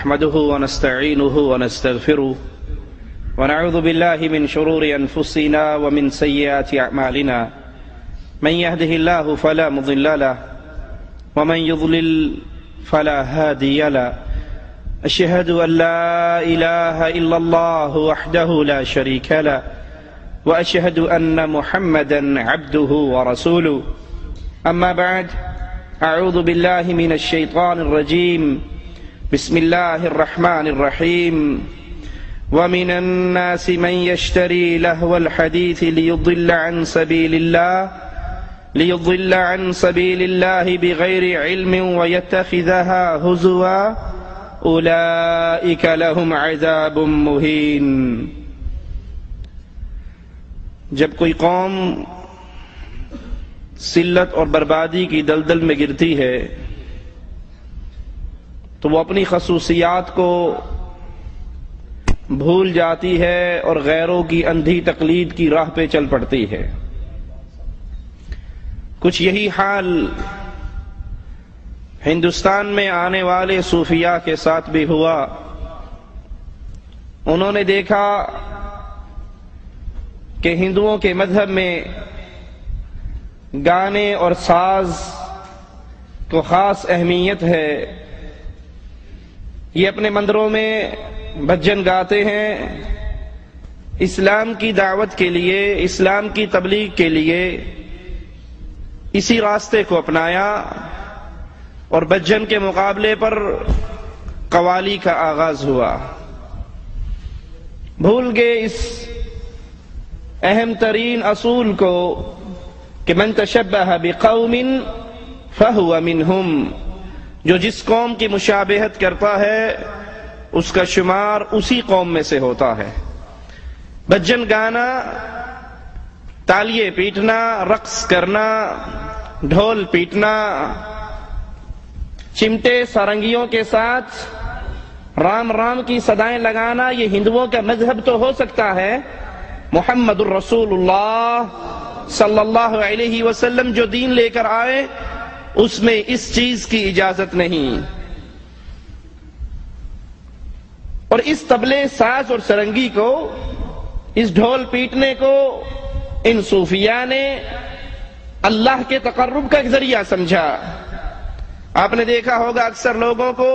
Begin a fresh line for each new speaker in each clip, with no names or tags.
نحمده ونستعينه ونستغفره ونعوذ بالله من شرور أنفسنا ومن سيئات أعمالنا من يهده الله فلا مضل له ومن يضلل فلا هادي له أشهد أن لا إله إلا الله وحده لا شريك له وأشهد أن محمدا عبده ورسوله أما بعد أعوذ بالله من الشيطان الرجيم بسم الله الرحمن الرحيم ومن الناس من يشتري لهو الحديث ليضل عن سبيل الله بغير علم ويتخذها هزوا أولئك لهم عذاب مهين۔ جب کوئی قوم ذلت اور بربادی کی دلدل میں گرتی ہے تو وہ اپنی خصوصیات کو بھول جاتی ہے اور غیروں کی اندھی تقلید کی راہ پہ چل پڑتی ہے۔ کچھ یہی حال ہندوستان میں آنے والے صوفیاء کے ساتھ بھی ہوا۔ انہوں نے دیکھا کہ ہندوؤں کے مذہب میں گانے اور ساز کو خاص اہمیت ہے، یہ اپنے مندروں میں بھجن گاتے ہیں، اسلام کی دعوت کے لیے، اسلام کی تبلیغ کے لیے اسی راستے کو اپنایا اور بھجن کے مقابلے پر قوالی کا آغاز ہوا۔ بھول گئے اس اہم ترین اصول کو کہ من تشبہ بقوم فہو منہم، جو جس قوم کی مشابہت کرتا ہے اس کا شمار اسی قوم میں سے ہوتا ہے۔ بھجن گانا، تالیے پیٹنا، رقص کرنا، ڈھول پیٹنا، چمٹے سارنگیوں کے ساتھ رام رام کی صدائیں لگانا، یہ ہندوؤں کا مذہب تو ہو سکتا ہے، محمد الرسول اللہ صلی اللہ علیہ وسلم جو دین لے کر آئے اس میں اس چیز کی اجازت نہیں۔ اور اس طبلے، ساز اور سرنگی کو، اس ڈھول پیٹنے کو ان صوفیاء نے اللہ کے تقرب کا ایک ذریعہ سمجھا۔ آپ نے دیکھا ہوگا اکثر لوگوں کو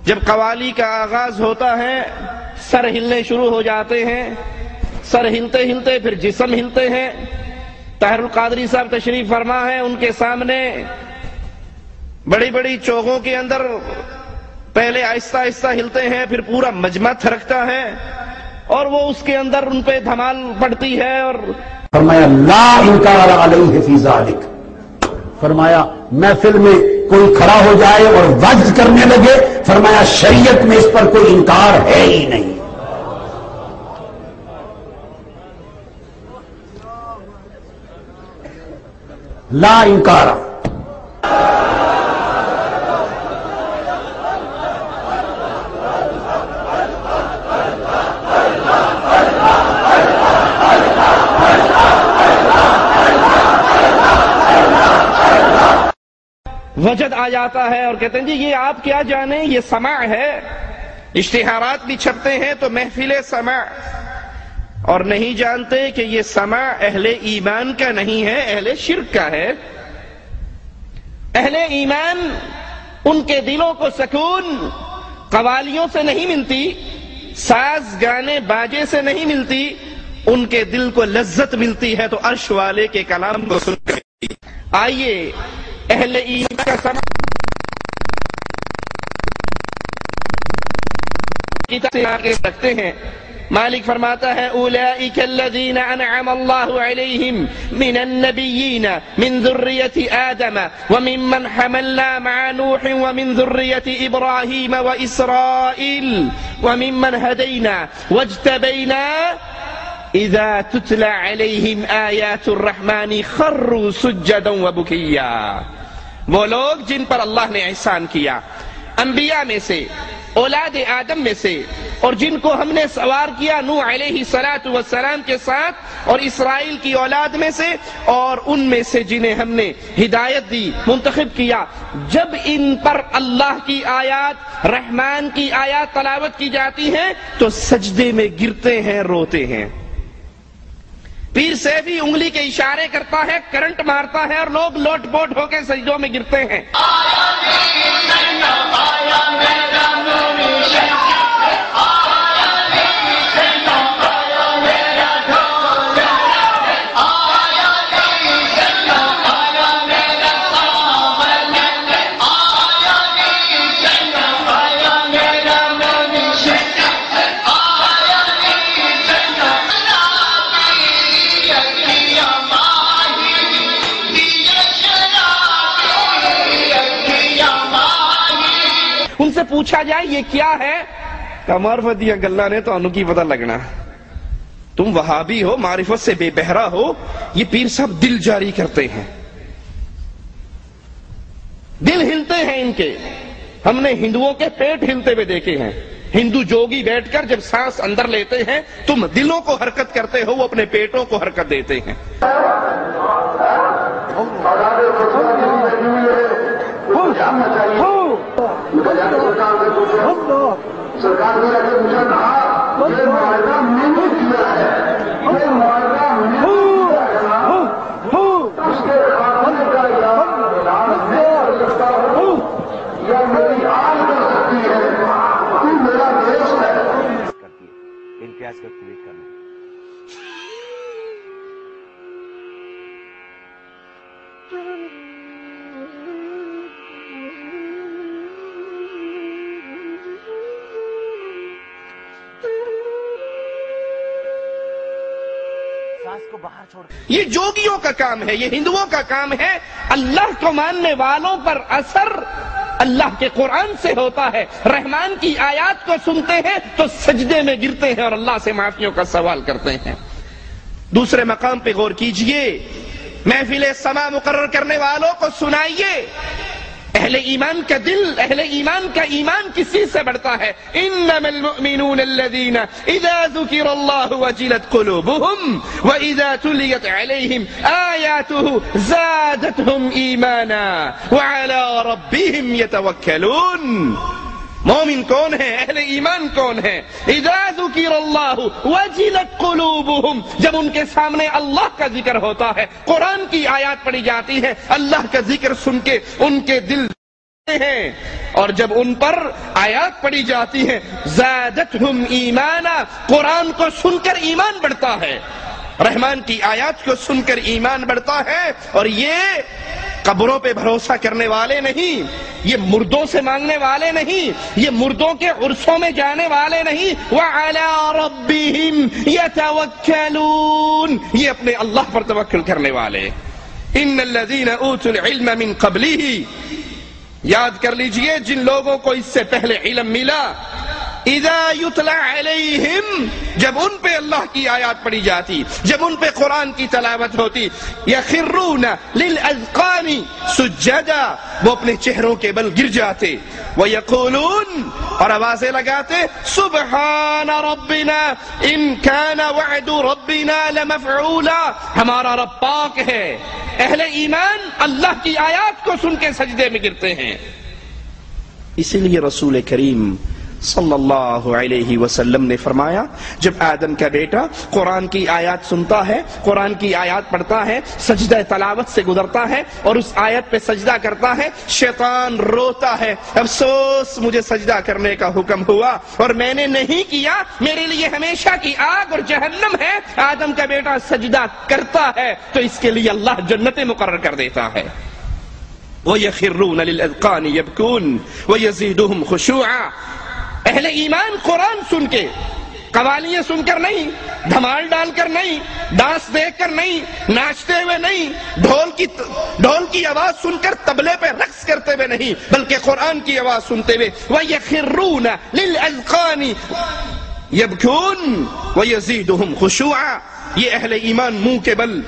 جب قوالی کا آغاز ہوتا ہے سر ہلنے شروع ہو جاتے ہیں، سر ہلتے ہلتے پھر جسم ہلتے ہیں۔ طاہر القادری صاحب تشریف فرما ہے، ان کے سامنے بڑی بڑی چوغوں کے اندر پہلے آہستہ آہستہ ہلتے ہیں، پھر پورا مجمع تھرکتا ہے اور وہ اس کے اندر ان پہ دھمال پڑتی ہے۔ اور
فرمایا لا انکار علیہ فی ذالک، فرمایا محفل میں کوئی کھڑا ہو جائے اور وعظ کرنے لگے، فرمایا شریعت میں اس پر کوئی انکار ہے ہی نہیں۔ لا انکار۔
وجد آ جاتا ہے اور کہتے ہیں جی یہ آپ کیا جانیں، یہ سماع ہے۔ اشتہارات بھی چھپتے ہیں تو محفل سماع، اور نہیں جانتے کہ یہ سماع اہل ایمان کا نہیں ہے، اہل شرک کا ہے۔ اہل ایمان ان کے دلوں کو سکون قوالیوں سے نہیں ملتی، ساز گانے باجے سے نہیں ملتی، ان کے دل کو لذت ملتی ہے تو عرش والے کے کلام کو سن کر۔ آئیے اہل ایمان کا سماع آگے رکھتے ہیں۔ مالک فرماتا ہے اولئک الذین انعم اللہ علیہم من النبیین من ذریۃ آدم وممن حملنا مع نوح ومن ذریۃ ابراہیم واسرائیل وممن ہدینا واجتبینا اذا تتلى علیہم آیات الرحمن خروا سجدا وبکیا۔ وہ لوگ جن پر اللہ نے احسان کیا، انبیاء میں سے، اولاد آدم میں سے، اور جن کو ہم نے سوار کیا نوح علیہ السلام کے ساتھ اور اسرائیل کی اولاد میں سے، اور ان میں سے جنہیں ہم نے ہدایت دی، منتخب کیا، جب ان پر اللہ کی آیات، رحمان کی آیات تلاوت کی جاتی ہیں تو سجدے میں گرتے ہیں، روتے ہیں۔ پیر سیفی انگلی کے اشارے کرتا ہے، کرنٹ مارتا ہے، اور لوگ لوٹ پوٹ ہو کے سجدوں میں گرتے ہیں۔ ان سے پوچھا جائے یہ کیا ہے، معرفت دیا گلہ نے تو انہوں کی پتہ لگنا، تم وہابی ہو، معرفت سے بے بہرا ہو، یہ پیر صاحب دل جاری کرتے ہیں، دل ہلتے ہیں ان کے۔ ہم نے ہندوؤں کے پیٹ ہلتے ہوئے دیکھے ہیں۔ ہندو جوگی بیٹھ کر جب سانس اندر لیتے ہیں تم دلوں کو حرکت کرتے ہو، وہ اپنے پیٹوں کو حرکت دیتے ہیں۔
سرکار نے اگر مجھے کہا یہ معاہدہ میں نے کیا ہے، یہ معاہدہ میں نے کیا ہے، اس کے خاتمے کا علاج میں کر سکتا ہوں یا میری آن کر سکتی ہے، تو میرا دوست ہے۔
امتیاز کا ٹویٹ کرنا کو باہر چھوڑ۔
یہ جوگیوں کا کام ہے، یہ ہندوؤں کا کام ہے۔ اللہ کو ماننے والوں پر اثر اللہ کے قرآن سے ہوتا ہے۔ رحمان کی آیات کو سنتے ہیں تو سجدے میں گرتے ہیں اور اللہ سے معافیوں کا سوال کرتے ہیں۔ دوسرے مقام پہ غور کیجئے، محفل سما مقرر کرنے والوں کو سنائیے، اہل ایمان کا دل، اہل ایمان کا ایمان کس چیز سے بڑھتا ہے؟ انما المؤمنون الذين اذا ذكر الله وجلت قلوبهم واذا تليت عليهم آياته زادتهم ایمانا وعلى ربهم يتوكلون۔ مومن کون ہے؟ اہل ایمان کون ہے؟ اذا ذکر اللہ وجلت قلوبہم، جب ان کے سامنے اللہ کا ذکر ہوتا ہے، قرآن کی آیات پڑھی جاتی ہے، اللہ کا ذکر سن کے ان کے دل ہیں، اور جب ان پر آیات پڑھی جاتی ہیں زادتہم ایمانا، قرآن کو سن کر ایمان بڑھتا ہے، رحمان کی آیات کو سن کر ایمان بڑھتا ہے۔ اور یہ قبروں پہ بھروسہ کرنے والے نہیں، یہ مردوں سے مانگنے والے نہیں، یہ مردوں کے عرصوں میں جانے والے نہیں، وَعَلَىٰ رَبِّهِمْ يَتَوَكَّلُونَ، یہ اپنے اللہ پر توکل کرنے والے۔ إِنَّ الَّذِينَ أُوتُوا الْعِلْمَ مِنْ قَبْلِهِ، یاد کر لیجئے جن لوگوں کو اس سے پہلے علم ملا، اذا یتلی علیہم، جب ان پہ اللہ کی آیات پڑھی جاتی، جب ان پہ قرآن کی تلاوت ہوتی، یخرون للاذقان سجدا، وہ اپنے چہروں کے بل گر جاتے، ویقولون، اور آوازیں لگاتے، سبحان ربنا ان کان وعد ربنا لمفعولا، ہمارا رب پاک ہے۔ اہل ایمان اللہ کی آیات کو سن کے سجدے میں گرتے ہیں۔ اسی لیے رسول کریم صلی اللہ علیہ وسلم نے فرمایا، جب آدم کا بیٹا قرآن کی آیات سنتا ہے، قرآن کی آیات پڑھتا ہے، سجدہ تلاوت سے گزرتا ہے اور اس آیت پہ سجدہ کرتا ہے، شیطان روتا ہے، افسوس مجھے سجدہ کرنے کا حکم ہوا اور میں نے نہیں کیا، میرے لیے ہمیشہ کی آگ اور جہنم ہے۔ آدم کا بیٹا سجدہ کرتا ہے تو اس کے لیے اللہ جنت مقرر کر دیتا ہے۔ وَيَخِرُّونَ لِلْأَذْقَانِ يَبْكُونَ وَيَزِيدُهُمْ خُشُوعًا، اہل ایمان قرآن سن کے، قوالیاں سن کر نہیں، دھمال ڈال کر نہیں، ڈانس دیکھ کر نہیں، ناچتے ہوئے نہیں، ڈھول کی آواز سن کر تبلے پہ رقص کرتے ہوئے نہیں، بلکہ قرآن کی آواز سنتے ہوئے، وَيَخِرُّونَ لِلْأَذْقَانِ يَبْكُونَ وَيَزِيدُهُمْ خُشُوعًا، یہ اہل ایمان منہ کے بل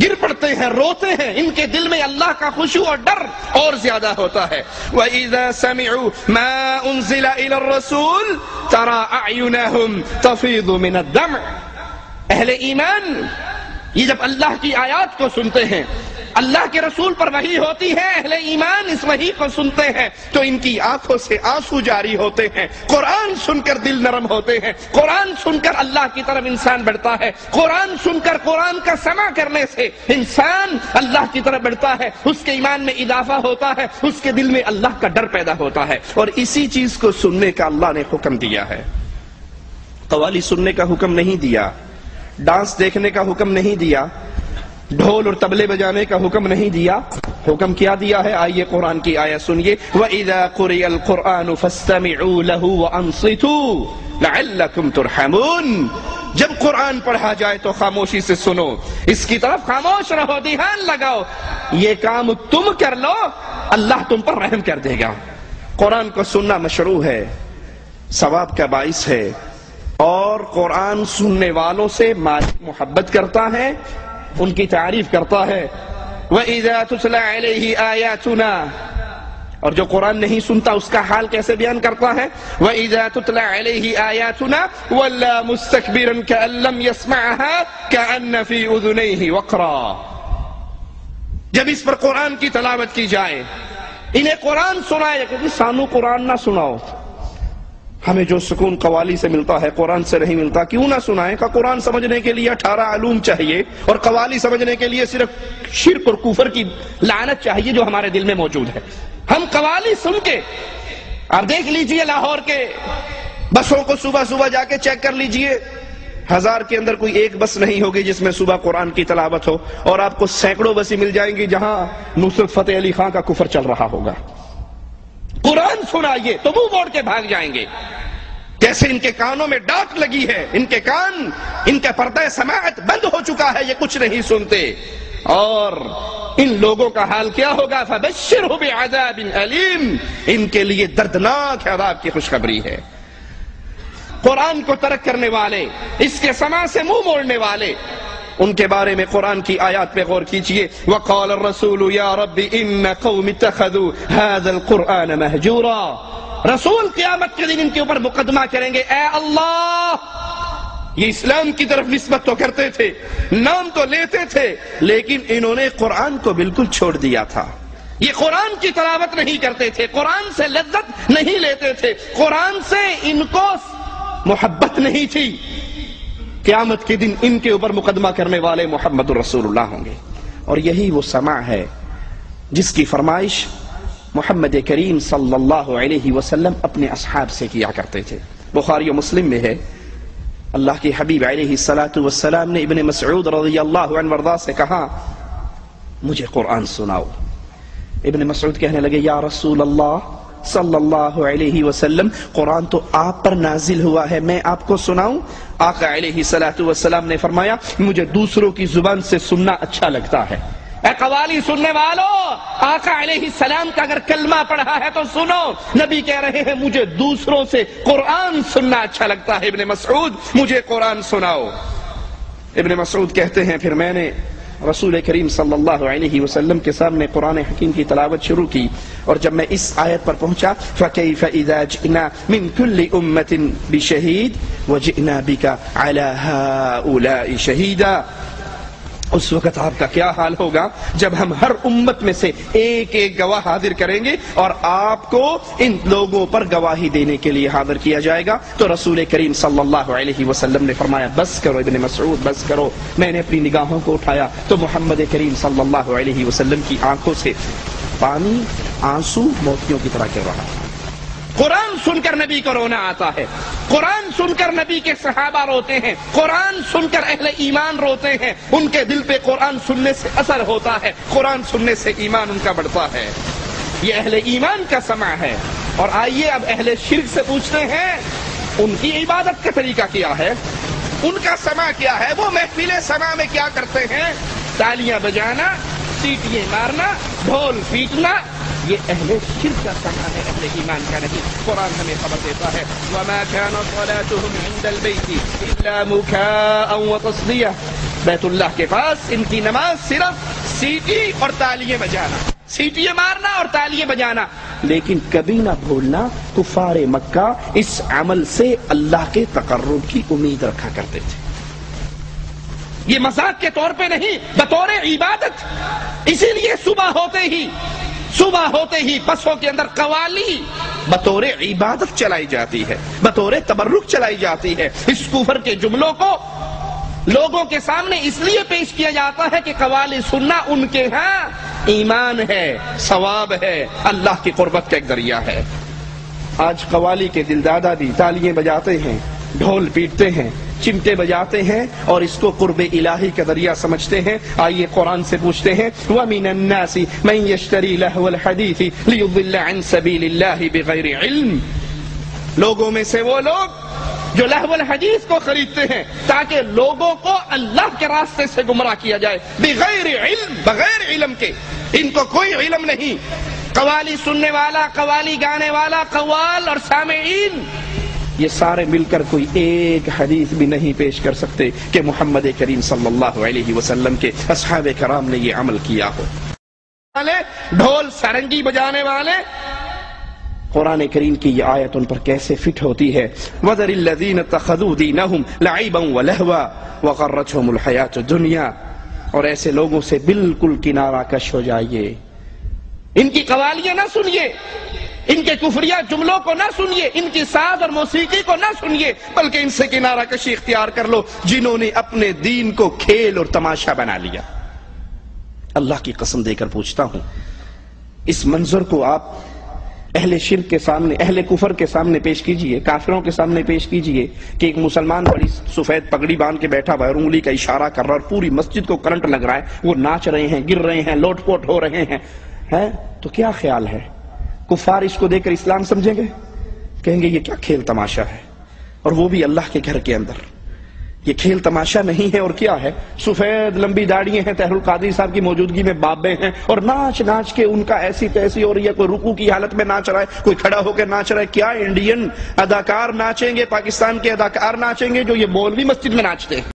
گر پڑتے ہیں، روتے ہیں، ان کے دل میں اللہ کا خشوع اور ڈر اور زیادہ ہوتا ہے۔ وَإِذَا سَمِعُوا مَا أُنزِلَ إِلَى الرَّسُولِ تَرَى أَعْيُنَهُمْ تَفِيضُ مِنَ الدَّمْعِ۔ اہل ایمان یہ جب اللہ کی آیات کو سنتے ہیں، اللہ کے رسول پر وحی ہوتی ہے، اہل ایمان اس وحی کو سنتے ہیں تو ان کی آنکھوں سے آنسو جاری ہوتے ہیں، قرآن سن کر دل نرم ہوتے ہیں، قرآن سن کر اللہ کی طرف انسان بڑھتا ہے، قرآن سن کر قرآن کا سماع کرنے سے انسان اللہ کی طرف بڑھتا ہے، اس کے ایمان میں اضافہ ہوتا ہے، اس کے دل میں اللہ کا ڈر پیدا ہوتا ہے۔ اور اسی چیز کو سننے کا اللہ نے حکم دیا ہے، قوالی سننے کا حکم نہیں دیا، ڈانس دیکھنے کا حکم نہیں دیا، ڈھول اور طبلے بجانے کا حکم نہیں دیا۔ حکم کیا دیا ہے؟ آئیے قرآن کی آیت سنیے، وَإِذَا قُرِئَ الْقُرْآنُ فَاسْتَمِعُوا لَهُ وَأَنصِتُوا لَعَلَّكُمْ تُرْحَمُونَ۔ جب قرآن پڑھا جائے تو خاموشی سے سنو، اس کی طرف خاموش رہو، دھیان لگاؤ، یہ کام تم کر لو اللہ تم پر رحم کر دے گا۔ قرآن کو سننا مشروع ہے، ثواب کا باعث ہے، اور قرآن سننے والوں سے مالک محبت کرتا ہے، ان کی تعریف کرتا ہے۔ وَإِذَا تُتْلَى عَلَيْهِ آيَاتُنَا، اور جو قرآن نہیں سنتا اس کا حال کیسے بیان کرتا ہے؟ وَإِذَا تُتْلَى عَلَيْهِ آيَاتُنَا وَلَّا مُسْتَكْبِرًا كَأَن لَّمْ يَسْمَعْهَا كَأَنَّ فِي أُذُنَيْهِ وَقْرًا۔ جب اس پر قرآن کی تلاوت کی جائے، انہیں قرآن سنائے، کہ سانو قرآن نہ سناؤ، ہمیں جو سکون قوالی سے ملتا ہے قرآن سے نہیں ملتا، کیوں نہ سنائیں؟ کہ قرآن سمجھنے کے لیے 18 علوم چاہیے، اور قوالی سمجھنے کے لیے صرف شرک اور کفر کی لعنت چاہیے جو ہمارے دل میں موجود ہے۔ ہم قوالی سن کے، آپ دیکھ لیجئے لاہور کے بسوں کو صبح صبح جا کے چیک کر لیجئے، 1000 کے اندر کوئی ایک بس نہیں ہوگی جس میں صبح قرآن کی تلاوت ہو، اور آپ کو سینکڑوں بسیں مل جائیں گی جہاں نصرت فتح علی خان کا کفر چل رہا ہوگا۔ قرآن سنائیے تو منہ موڑ کے بھاگ جائیں گے، جیسے ان کے کانوں میں ڈانٹ لگی ہے، ان کے کان، ان کا پردہ سماعت بند ہو چکا ہے، یہ کچھ نہیں سنتے۔ اور ان لوگوں کا حال کیا ہوگا؟ فَبَشِّرْهُ بِعَذَابٍ أَلِيمٍ، ان کے لیے دردناک عذاب کی خوشخبری ہے۔ قرآن کو ترک کرنے والے، اس کے سماع سے منہ موڑنے والے، ان کے بارے میں قرآن کی آیات پہ غور کیجئے۔ وَقَالَ الرَّسُولُ يَا رَبِّ إِنَّ قَوْمِ اتَّخَذُوا هَذَا الْقُرْآنَ مَهْجُورًا۔ رسول قیامت کے دن ان کے اوپر مقدمہ کریں گے، اے اللہ، یہ اسلام کی طرف نسبت تو کرتے تھے، نام تو لیتے تھے، لیکن انہوں نے قرآن کو بالکل چھوڑ دیا تھا، یہ قرآن کی تلاوت نہیں کرتے تھے، قرآن سے لذت نہیں لیتے تھے، قرآن سے ان کو محبت نہیں تھی۔ قیامت کے دن ان کے اوپر مقدمہ کرنے والے محمد رسول اللہ ہوں گے، اور یہی وہ سماع ہے جس کی فرمائش محمد کریم صلی اللہ علیہ وسلم اپنے اصحاب سے کیا کرتے تھے۔ بخاری و مسلم میں ہے، اللہ کے حبیب علیہ السلام نے ابن مسعود رضی اللہ عنہ وارضاہ سے کہا، مجھے قرآن سناؤ۔ ابن مسعود کہنے لگے، یا رسول اللہ صلی اللہ علیہ وسلم، قرآن تو آپ پر نازل ہوا ہے، میں آپ کو سناؤں؟ آقا علیہ السلام نے فرمایا، مجھے دوسروں کی زبان سے سننا اچھا لگتا ہے۔ اے قوالی سننے والوں، آقا علیہ السلام کا اگر کلمہ پڑھا ہے تو سنو۔ نبی کہہ رہے ہیں مجھے دوسروں سے قرآن سننا اچھا لگتا ہے، ابن مسعود مجھے قرآن سناؤ۔ ابن مسعود کہتے ہیں پھر میں نے رسول کریم صلی اللہ علیہ وسلم کے سامنے قرآن حکیم کی تلاوت شروع کی، اور جب میں اس آیت پر پہنچا، فَكَيْفَ إِذَا جِئْنَا مِن كُلِّ أُمَّةٍ بِشَهِيدٍ وَجِئْنَا بِكَ عَلَى هَؤُلَاءِ شَهِيدًا، اس وقت آپ کا کیا حال ہوگا جب ہم ہر امت میں سے ایک ایک گواہ حاضر کریں گے اور آپ کو ان لوگوں پر گواہی دینے کے لیے حاضر کیا جائے گا۔ تو رسول کریم صلی اللہ علیہ وسلم نے فرمایا، بس کرو ابن مسعود، بس کرو۔ میں نے اپنی نگاہوں کو اٹھایا تو محمد کریم صلی اللہ علیہ وسلم کی آنکھوں سے پانی، آنسو موتیوں کی طرح گر رہا تھا۔ قرآن سن کر نبی کو رونا آتا ہے، قرآن سن کر نبی کے صحابہ روتے ہیں، قرآن سن کر اہل ایمان روتے ہیں، ان کے دل پہ قرآن سننے سے اثر ہوتا ہے، قرآن سننے سے ایمان ان کا بڑھتا ہے۔ یہ اہل ایمان کا سماع ہے۔ اور آئیے اب اہل شرک سے پوچھتے ہیں، ان کی عبادت کا طریقہ کیا ہے، ان کا سماع کیا ہے، وہ محفل سماع میں کیا کرتے ہیں؟ تالیاں بجانا، سیٹیاں مارنا، ڈھول پیٹنا، یہ اہل شرک کا سماع ہے، اہل ایمان کا نہیں۔ قرآن ہمیں خبر دیتا ہے، وَمَا كَانَ صَلَاتُهُمْ عِندَ الْبَيْتِ إِلَّا مُكَاءً وَتَصْدِيَةً، بیت اللہ کے پاس ان کی نماز صرف سیٹی اور تالیاں بجانا، سیٹیاں مارنا اور تالیاں بجانا، لیکن کبھی نہ بھولنا کفار مکہ اس عمل سے اللہ کے تقرب کی امید رکھا کرتے تھے، یہ مذاق کے طور پہ نہیں، بطور عبادت۔ اسی لیے صبح ہوتے ہی بسوں کے اندر قوالی بطور عبادت چلائی جاتی ہے، بطور تبرک چلائی جاتی ہے۔ اس کفر کے جملوں کو لوگوں کے سامنے اس لیے پیش کیا جاتا ہے کہ قوالی سننا ان کے ہاں ایمان ہے، ثواب ہے، اللہ کی قربت کا ایک ذریعہ ہے۔ آج قوالی کے دلدادہ بھی تالیاں بجاتے ہیں، ڈھول پیٹتے ہیں، چمٹے بجاتے ہیں اور اس کو قرب الہی کا ذریعہ سمجھتے ہیں۔ آئیے قرآن سے پوچھتے ہیں وَمِنَ النَّاسِ مَن يَشْتَرِي لَهْوَ الْحَدِيثِ لِيُضِلَّ عَن سَبِيلِ اللَّهِ بِغَيْرِ عِلْمٍ، لوگوں میں سے وہ لوگ جو لہو الحدیث کو خریدتے ہیں تاکہ لوگوں کو اللہ کے راستے سے گمراہ کیا جائے، بغیر علم، بغیر علم کے، ان کو کوئی علم نہیں۔ قوالی سننے والا، قوالی گانے والا، قوال اور سامعین، یہ سارے مل کر کوئی ایک حدیث بھی نہیں پیش کر سکتے کہ محمد کریم صلی اللہ علیہ وسلم کے اصحاب کرام نے یہ عمل کیا ہو۔ ڈھول سارنگی بجانے والے، قرآن کریم کی یہ آیت ان پر کیسے فٹ ہوتی ہے۔ وَذَرِ الَّذِينَ اتَّخَذُوا دِينَهُمْ لَعِبًا وَلَهْوًا وَغَرَّتْهُمُ الْحَيَاةُ الدُّنْيَا، اور ایسے لوگوں سے بالکل کنارہ کش ہو جائیے، ان کی قوالیاں نہ سنیے، ان کے کفریہ جملوں کو نہ سنیے، ان کی ساز اور موسیقی کو نہ سنیے، بلکہ ان سے کنارہ کشی اختیار کر لو جنہوں نے اپنے دین کو کھیل اور تماشا بنا لیا۔ اللہ کی قسم دے کر پوچھتا ہوں، اس منظر کو آپ اہل شرک کے سامنے، اہل کفر کے سامنے پیش کیجئے، کافروں کے سامنے پیش کیجئے کہ ایک مسلمان بڑی سفید پگڑی باندھ کے بیٹھا ہوا ہے اور انگلی کا اشارہ کر رہا ہے اور پوری مسجد کو کرنٹ لگ رہا ہے، وہ ناچ رہے ہیں، گر رہے ہیں، لوٹ پوٹ ہو رہے ہیں، تو کیا خیال ہے؟ کفار اس کو دیکھ کر اسلام سمجھیں گے؟ کہیں گے یہ کیا کھیل تماشا ہے، اور وہ بھی اللہ کے گھر کے اندر۔ یہ کھیل تماشا نہیں ہے اور کیا ہے؟ سفید لمبی داڑیاں ہیں، طاہر القادری صاحب کی موجودگی میں بابے ہیں اور ناچ ناچ کے ان کا ایسی تیسی ہو رہی ہے، کوئی رکوع کی حالت میں ناچ رہا ہے، کوئی کھڑا ہو کے ناچ رہا ہے۔ کیا انڈین اداکار ناچیں گے، پاکستان کے اداکار ناچیں گے جو یہ مولوی مسجد میں ناچتے ہیں؟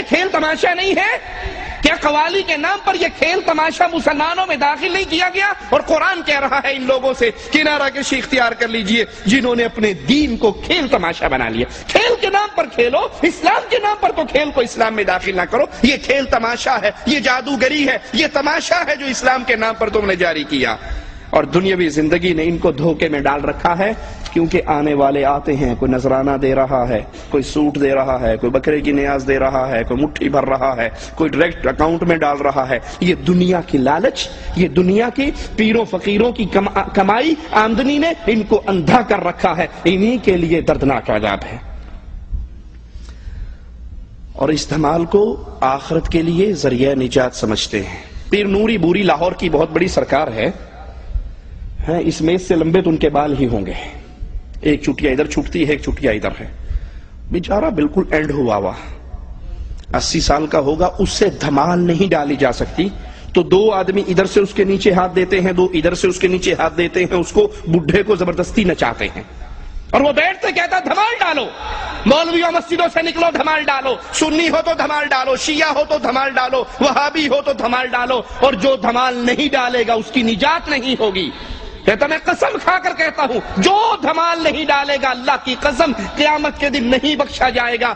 یہ کھیل تماشا نہیں ہے؟ کیا قوالی کے نام پر یہ کھیل تماشا مسلمانوں میں داخل نہیں کیا گیا؟ اور قرآن کہہ رہا ہے ان لوگوں سے کنارہ کشی اختیار کر لیجئے جنہوں نے اپنے دین کو کھیل تماشا بنا لیا۔ کھیل کے نام پر کھیلو، اسلام کے نام پر تو کھیل کو اسلام میں داخل نہ کرو۔ یہ کھیل تماشا ہے، یہ جادوگری ہے، یہ تماشا ہے جو اسلام کے نام پر تم نے جاری کیا۔ اور دنیاوی زندگی نے ان کو دھوکے میں ڈال رکھا ہے، کیونکہ آنے والے آتے ہیں، کوئی نذرانہ دے رہا ہے، کوئی سوٹ دے رہا ہے، کوئی بکرے کی نیاز دے رہا ہے، کوئی مٹھی بھر رہا ہے، کوئی ڈائریکٹ اکاؤنٹ میں ڈال رہا ہے۔ یہ دنیا کی لالچ، یہ دنیا کی پیروں فقیروں کی کمائی آمدنی نے ان کو اندھا کر رکھا ہے۔ انہی کے لیے دردناک عذاب ہے۔ اور اس دھمال کو آخرت کے لیے ذریعہ نجات سمجھتے ہیں۔ پیر نوری بوری لاہور کی بہت بڑی سرکار ہے، اس میز سے لمبے تو ان کے بال ہی ہوں گے، ایک چٹیا ادھر چھٹتی ہے، ایک چٹیا ادھر ہے، بیچارہ بالکل اینڈ ہوا ہوا 80 سال کا ہوگا، اس سے دھمال نہیں ڈالی جا سکتی، تو دو آدمی ادھر سے اس کے نیچے ہاتھ دیتے ہیں، دو ادھر سے اس کے نیچے ہاتھ دیتے ہیں، اس کو بڈھے کو زبردستی نچاتے ہیں، اور وہ بیٹھتے کہتا دھمال ڈالو، مولویوں مسجدوں سے نکلو دھمال ڈالو، سنی ہو تو دھمال ڈالو، شیعہ ہو تو دھمال ڈالو، وہابی ہو تو دھمال ڈالو، اور جو دھمال نہیں ڈالے گا اس کی نجات نہیں ہوگی۔ کہتا میں قسم کھا کر کہتا ہوں جو دھمال نہیں ڈالے گا اللہ کی قسم قیامت کے دن نہیں بخشا جائے گا۔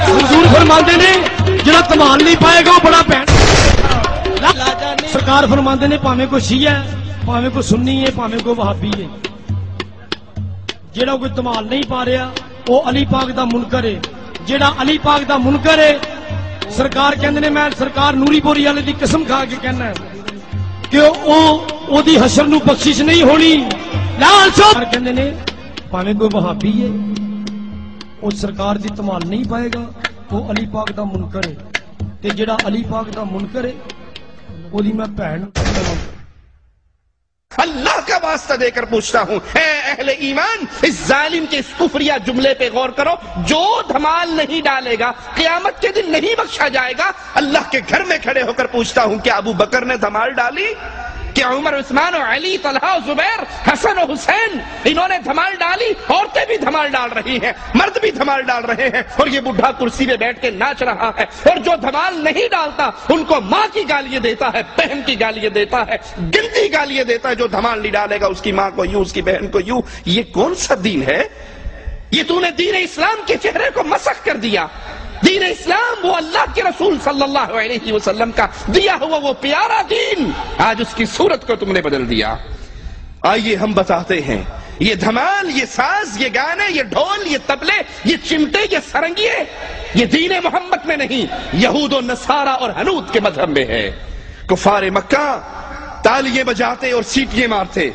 حضور فرماندے نے جڑا کمال نہیں پائے گا وہ بڑا بہن۔ سرکار فرماندے نے پاویں کوئی شیعہ ہے، پاویں کوئی سنی ہے، پاویں کوئی وہابی ہے، جڑا کوئی کمال نہیں پا رہا وہ علی پاک دا منکر ہے۔ جڑا علی پاک دا منکر ہے، سرکار کہندے نے، میں سرکار نوری بوری والے دی قسم کھا کے کہنا ہے کہ او دی حشر نو بخشش نہیں ہونی۔ لال سرکار کہندے نے پاویں کوئی وہابی ہے، وہ سرکار دی تمال نہیں پائے گا، وہ علی پاک دا منکر ہے، تے جڑا علی پاک دا منکر ہے وہ دی میں بہن۔
اللہ کا واسطہ دے کر پوچھتا ہوں، اے اہل ایمان، اس ظالم کے اس کفریہ جملے پہ غور کرو، جو دھمال نہیں ڈالے گا قیامت کے دن نہیں بخشا جائے گا۔ اللہ کے گھر میں کھڑے ہو کر پوچھتا ہوں، کیا ابو بکر نے دھمال ڈالی؟ کیا عمر، عثمان و علی، طلحہ و زبیر، حسن و حسین انہوں نے دھمال ڈالی؟ عورتیں بھی دھمال ڈال رہی ہیں، مرد بھی دھمال ڈال رہے ہیں، اور یہ بڈھا کرسی پہ بیٹھ کے ناچ رہا ہے، اور جو دھمال نہیں ڈالتا ان کو ماں کی گالیاں دیتا ہے، بہن کی گالیاں دیتا ہے، گنتی گالیاں دیتا ہے۔ جو دھمال نہیں ڈالے گا اس کی ماں کو یوں، اس کی بہن کو یوں۔ یہ کون سا دین ہے؟ یہ تو نے دین اسلام کے چہرے کو مسخ کر دیا۔ دین اسلام وہ اللہ کے رسول صلی اللہ علیہ وسلم کا دیا ہوا وہ پیارا دین، آج اس کی صورت کو تم نے بدل دیا۔ آئیے ہم بتاتے ہیں، یہ دھمال، یہ ساز، یہ گانے، یہ ڈھول، یہ طبلے، یہ چمٹے، یہ سرنگیے، یہ دین محمد میں نہیں، یہود و نصارہ اور ہنود کے مذہب میں ہے۔ کفار مکہ تالیاں بجاتے اور سیٹیاں مارتے،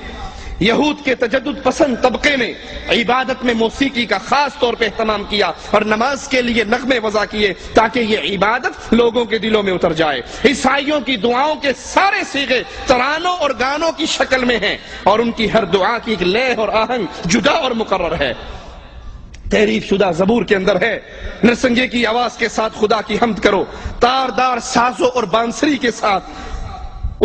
یہود کے تجدد پسند طبقے نے عبادت میں موسیقی کا خاص طور پہ اہتمام کیا اور نماز کے لیے نغمے وضع کیے تاکہ یہ عبادت لوگوں کے دلوں میں اتر جائے۔ عیسائیوں کی دعاؤں کے سارے صیغے ترانوں اور گانوں کی شکل میں ہیں، اور ان کی ہر دعا کی ایک لے اور آہنگ جدا اور مقرر ہے۔ تحریف شدہ زبور کے اندر ہے، نرسنگے کی آواز کے ساتھ خدا کی حمد کرو، تاردار سازوں اور بانسری کے ساتھ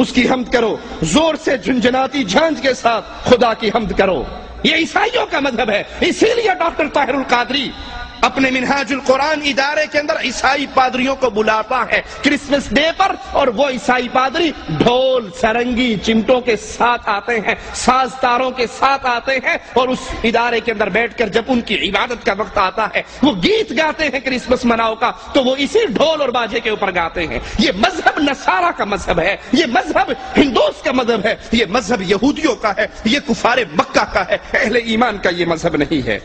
اس کی حمد کرو، زور سے جھنجھناتی جھانج کے ساتھ خدا کی حمد کرو۔ یہ عیسائیوں کا مذہب ہے۔ اسی لیے ڈاکٹر طاہر القادری اپنے منہاج القرآن ادارے کے اندر عیسائی پادریوں کو بلاتا ہے کرسمس ڈے پر، اور وہ عیسائی پادری ڈھول، سرنگی، چمٹوں کے ساتھ آتے ہیں، ساز تاروں کے ساتھ آتے ہیں، اور اس ادارے کے اندر بیٹھ کر جب ان کی عبادت کا وقت آتا ہے وہ گیت گاتے ہیں کرسمس مناؤ کا، تو وہ اسی ڈھول اور باجے کے اوپر گاتے ہیں۔ یہ مذہب نصارہ کا مذہب ہے، یہ مذہب ہندوز کا مذہب ہے، یہ مذہب یہودیوں کا ہے، یہ کفار مکہ کا ہے، اہل ایمان کا یہ مذہب نہیں ہے۔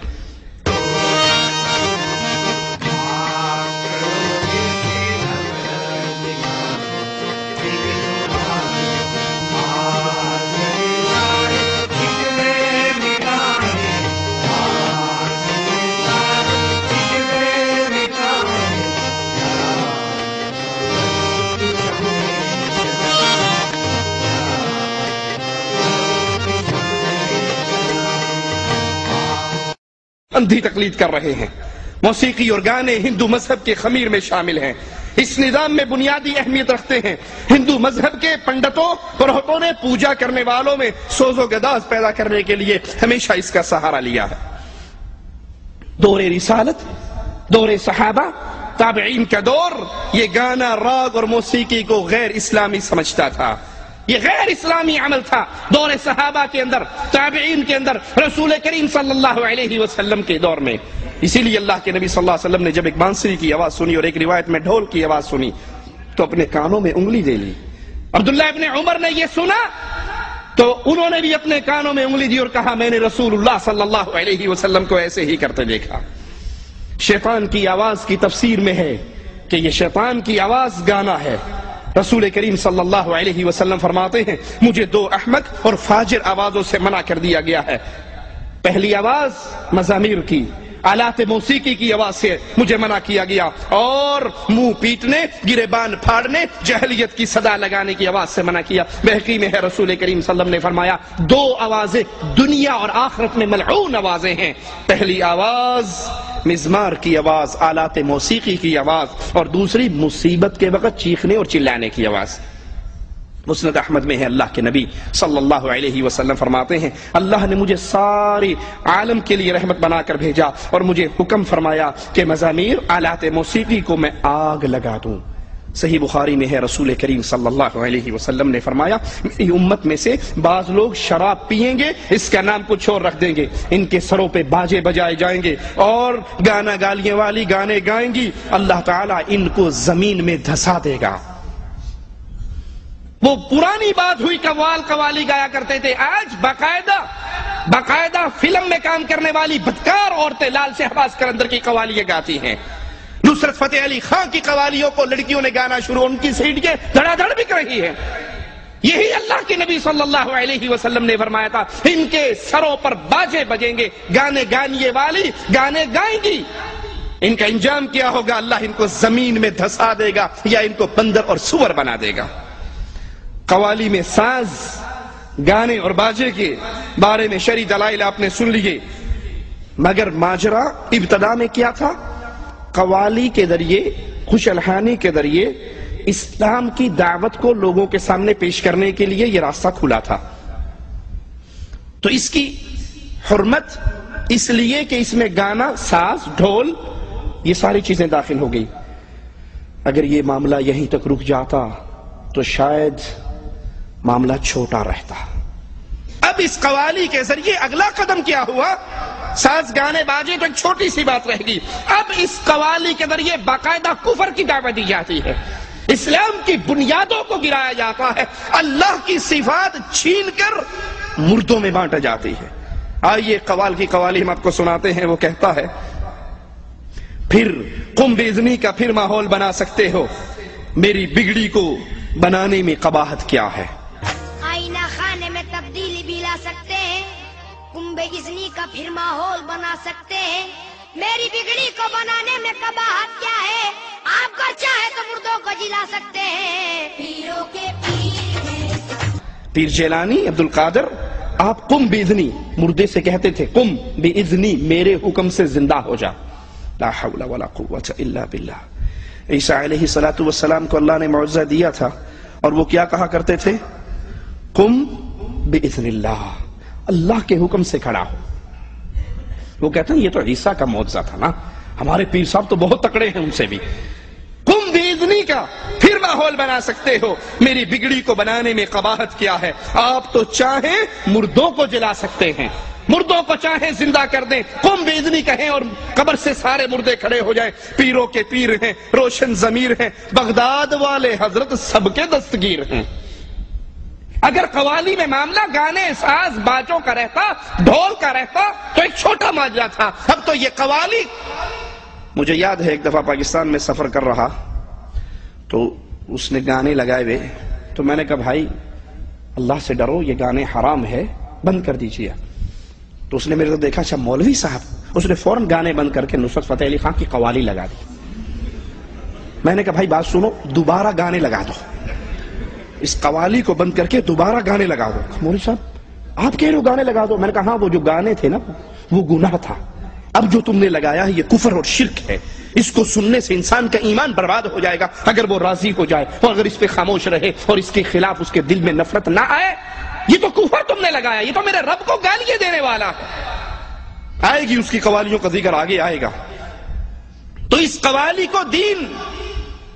اندھی تقلید کر رہے ہیں۔ موسیقی اور گانے ہندو مذہب کے خمیر میں شامل ہیں، اس نظام میں بنیادی اہمیت رکھتے ہیں۔ ہندو مذہب کے پنڈتوں پروہتوں نے پوجا کرنے والوں میں سوز و گداز پیدا کرنے کے لیے ہمیشہ اس کا سہارا لیا ہے۔ دور رسالت، دور صحابہ، تابعین کا دور، یہ گانا، راگ اور موسیقی کو غیر اسلامی سمجھتا تھا، یہ غیر اسلامی عمل تھا۔ دور صحابہ کے اندر، تابعین کے اندر، رسول کریم صلی اللہ علیہ وسلم کے دور میں، اسی لیے اللہ کے نبی صلی اللہ علیہ وسلم نے جب ایک بانسری کی آواز سنی اور ایک روایت میں ڈھول کی آواز سنی تو اپنے کانوں میں انگلی دے لی۔ عبداللہ ابن عمر نے یہ سنا تو انہوں نے بھی اپنے کانوں میں انگلی دی اور کہا میں نے رسول اللہ صلی اللہ علیہ وسلم کو ایسے ہی کرتے دیکھا۔ شیطان کی آواز کی تفسیر میں ہے کہ یہ شیطان کی آواز گانا ہے۔ رسول کریم صلی اللہ علیہ وسلم فرماتے ہیں مجھے دو احمق اور فاجر آوازوں سے منع کر دیا گیا ہے۔ پہلی آواز مزامیر کی، آلات موسیقی کی آواز سے مجھے منع کیا گیا، اور منہ پیٹنے، گریبان پھاڑنے، جہلیت کی صدا لگانے کی آواز سے منع کیا۔ بحقی میں ہے رسول کریم صلی اللہ علیہ وسلم نے فرمایا دو آوازیں دنیا اور آخرت میں ملعون آوازیں ہیں، پہلی آواز مزمار کی آواز، آلات موسیقی کی آواز، اور دوسری مصیبت کے وقت چیخنے اور چلانے کی آواز۔ مسند احمد میں ہے اللہ کے نبی صلی اللہ علیہ وسلم فرماتے ہیں اللہ نے مجھے ساری عالم کے لیے رحمت بنا کر بھیجا اور مجھے حکم فرمایا کہ مزامیر، آلات موسیقی کو میں آگ لگا دوں۔ صحیح بخاری میں ہے رسول کریم صلی اللہ علیہ وسلم نے فرمایا میری امت میں سے بعض لوگ شراب پیئیں گے، اس کا نام کچھ اور رکھ دیں گے، ان کے سروں پہ باجے بجائے جائیں گے اور گانا گالیاں والی گانے گائیں گی، اللہ تعالیٰ ان کو زمین میں دھسا دے گا۔ وہ پرانی بات ہوئی قوالی گایا کرتے تھے، آج باقاعدہ فلم میں کام کرنے والی بدکار عورتیں لال شہباز قلندر کی قوالیاں گاتی ہیں۔ نصرت فتح علی خان کی قوالیوں کو لڑکیوں نے گانا شروع، ان کی سیڑھیاں دھڑا دھڑ بک رہی ہیں۔ یہی اللہ کے نبی صلی اللہ علیہ وسلم نے فرمایا تھا ان کے سروں پر باجے بجیں گے، گانے گانیے والی گانے گائیں گی، ان کا انجام کیا ہوگا؟ اللہ ان کو زمین میں دھسا دے گا یا ان کو بندر اور سور بنا دے گا۔ قوالی میں ساز، گانے اور باجے کے بارے میں شرعی دلائل آپ نے سن لیے، مگر ماجرا ابتدا میں کیا تھا؟ قوالی کے ذریعے، خوش الحانی کے ذریعے اسلام کی دعوت کو لوگوں کے سامنے پیش کرنے کے لیے یہ راستہ کھلا تھا۔ تو اس کی حرمت اس لیے کہ اس میں گانا، ساز، ڈھول، یہ ساری چیزیں داخل ہو گئی۔ اگر یہ معاملہ یہیں تک رک جاتا تو شاید معاملہ چھوٹا رہتا۔ اب اس قوالی کے ذریعے اگلا قدم کیا ہوا؟ ساز، گانے، باجے تو ایک چھوٹی سی بات رہ گئی، اب اس قوالی کے ذریعے باقاعدہ کفر کی دعوت دی جاتی ہے، اسلام کی بنیادوں کو گرایا جاتا ہے، اللہ کی صفات چھین کر مردوں میں بانٹا جاتی ہے۔ آئیے قوال کی قوالی ہم آپ کو سناتے ہیں۔ وہ کہتا ہے پھر قم باذنی کا پھر ماحول بنا سکتے ہو، میری بگڑی کو بنانے میں قباحت کیا ہے؟
آئینہ خانے میں تبدیلی بھی لا سکتے ہیں، قم باذنی کا پھر ماحول بنا سکتے ہیں، میری بگڑی کو بنانے میں قباحت کیا ہے؟ آپ کو چاہے تو مردوں کو جلا سکتے ہیں، پیروں کے پیر ہیں۔
پیر جیلانی عبد القادر، آپ قم باذنی، مردے سے کہتے تھے قم باذنی، میرے حکم سے زندہ ہو جا، لا حول ولا قوت الا باللہ۔ عیسیٰ علیہ السلام کو اللہ نے معجزہ دیا تھا اور وہ کیا کہا کرتے تھے؟ قم باذن اللہ، اللہ کے حکم سے کھڑا ہو۔ وہ کہتے ہیں یہ تو عیسیٰ کا معجزہ تھا نا، ہمارے پیر صاحب تو بہت تکڑے ہیں، ان سے بھی۔ قم باذنی کا پھر ماحول بنا سکتے ہو، میری بگڑی کو بنانے میں قباحت کیا ہے؟ آپ تو چاہیں مردوں کو جلا سکتے ہیں، مردوں کو چاہیں زندہ کر دیں، قم باذنی کہیں اور قبر سے سارے مردے کھڑے ہو جائیں۔ پیروں کے پیر ہیں، روشن ضمیر ہیں، بغداد والے حضرت سب کے دستگیر ہیں۔ اگر قوالی میں معاملہ گانے، ساز، باجوں کا رہتا، ڈھول کا رہتا تو ایک چھوٹا ماجرا تھا، اب تو یہ قوالی۔ مجھے یاد ہے ایک دفعہ پاکستان میں سفر کر رہا تو اس نے گانے لگائے ہوئے، تو میں نے کہا بھائی اللہ سے ڈرو، یہ گانے حرام ہے، بند کر دیجیے۔ تو اس نے میرے کو دیکھا، اچھا مولوی صاحب، اس نے فوراً گانے بند کر کے نصرت فتح علی خان کی قوالی لگا دی۔ میں نے کہا بھائی بات سنو، دوبارہ گانے لگا دو، اس قوالی کو بند کر کے دوبارہ گانے لگا دو۔ مولوی صاحب آپ کہہ رہے ہو گانے لگا دو؟ میں نے کہا ہاں، وہ جو گانے تھے نا وہ گناہ تھا، اب جو تم نے لگایا ہے یہ کفر اور شرک ہے، اس کو سننے سے انسان کا ایمان برباد ہو جائے گا اگر وہ راضی ہو جائے اور اگر اس پہ خاموش رہے اور اس کے خلاف اس کے دل میں نفرت نہ آئے۔ یہ تو کفر تم نے لگایا، یہ تو میرے رب کو گالیاں دینے والا ہے۔ آئے گی اس کی قوالیوں کا ذکر آگے آئے گا۔ تو اس قوالی کو دین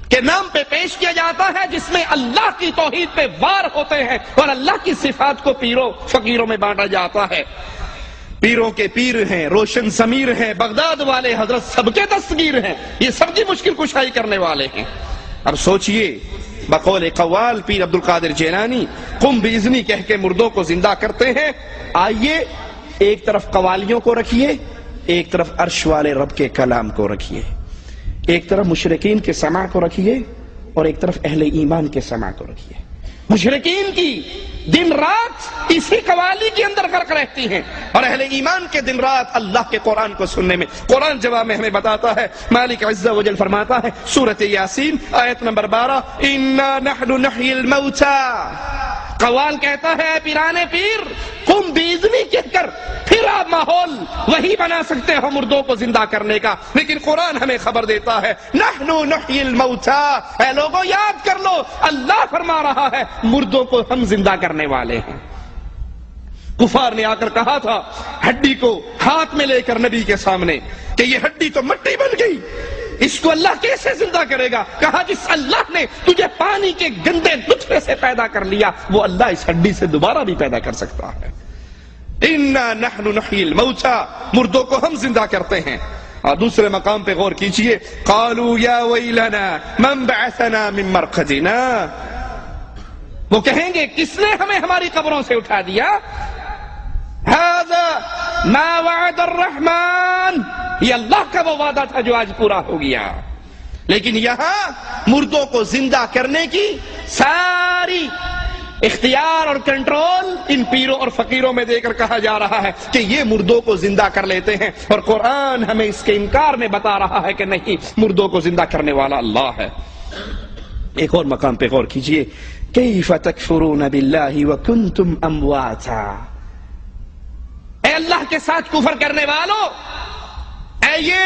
کے نام پہ پیش کیا جاتا ہے جس میں اللہ کی توحید پہ وار ہوتے ہیں اور اللہ کی صفات کو پیروں فقیروں میں بانٹا جاتا ہے۔ پیروں کے پیر ہیں، روشن ضمیر ہیں، بغداد والے حضرت سب کے دستگیر ہیں، یہ سب کی مشکل کشائی کرنے والے ہیں۔ اب سوچئے بقول قوال پیر عبد القادر جیلانی قم باذنی کہہ کے مردوں کو زندہ کرتے ہیں۔ آئیے ایک طرف قوالیوں کو رکھیے، ایک طرف عرش والے رب کے کلام کو رکھیے، ایک طرف مشرکین کے سماع کو رکھیے اور ایک طرف اہل ایمان کے سماع کو رکھیے۔ مشرکین کی دن رات اسی قوالی کے اندر غرق رہتی ہیں اور اہل ایمان کے دن رات اللہ کے قرآن کو سننے میں۔ قرآن جواب میں ہمیں بتاتا ہے، مالک عز و جل فرماتا ہے سورۃ یاسین آیت نمبر 12 اِنَّا نَحْنُ نُحْيِي الْمَوْتَى۔ قوال کہتا ہے پیرانے پیر قم باذنی کہہ کر پھر آپ ماحول وہی بنا سکتے ہو مردوں کو زندہ کرنے کا، لیکن قرآن ہمیں خبر دیتا ہے نحن نحیی الموتى، اے لوگوں یاد کر لو اللہ فرما رہا ہے مردوں کو ہم زندہ کرنے والے ہیں۔ کفار نے آ کر کہا تھا ہڈی کو ہاتھ میں لے کر نبی کے سامنے کہ یہ ہڈی تو مٹی بن گئی، اس کو اللہ کیسے زندہ کرے گا؟ کہا جس اللہ نے تجھے پانی کے گندے نطفے سے پیدا کر لیا وہ اللہ اس ہڈی سے دوبارہ بھی پیدا کر سکتا ہے۔ اِنَّا نَحْنُ نُحْيِي الْمَوْتَى، مردوں کو ہم زندہ کرتے ہیں۔ اور دوسرے مقام پہ غور کیجئے قَالُوا يَا وَيْلَنَا مَنْ بَعَثَنَا مِن مَرْقَدِنَا، وہ کہیں گے کس نے ہمیں ہماری قبروں سے اٹھا دیا؟ هَذَا مَا وَعَدَ الرَّحْمَنُ، یہ اللہ کا وہ وعدہ تھا جو آج پورا ہو گیا۔ لیکن یہاں مردوں کو زندہ کرنے کی ساری اختیار اور کنٹرول ان پیروں اور فقیروں میں دے کر کہا جا رہا ہے کہ یہ مردوں کو زندہ کر لیتے ہیں، اور قرآن ہمیں اس کے انکار میں بتا رہا ہے کہ نہیں، مردوں کو زندہ کرنے والا اللہ ہے۔ ایک اور مقام پہ غور کیجئے کیف تکفرون باللہ وکنتم امواتا، اے اللہ کے ساتھ کفر کرنے والوں، اے یہ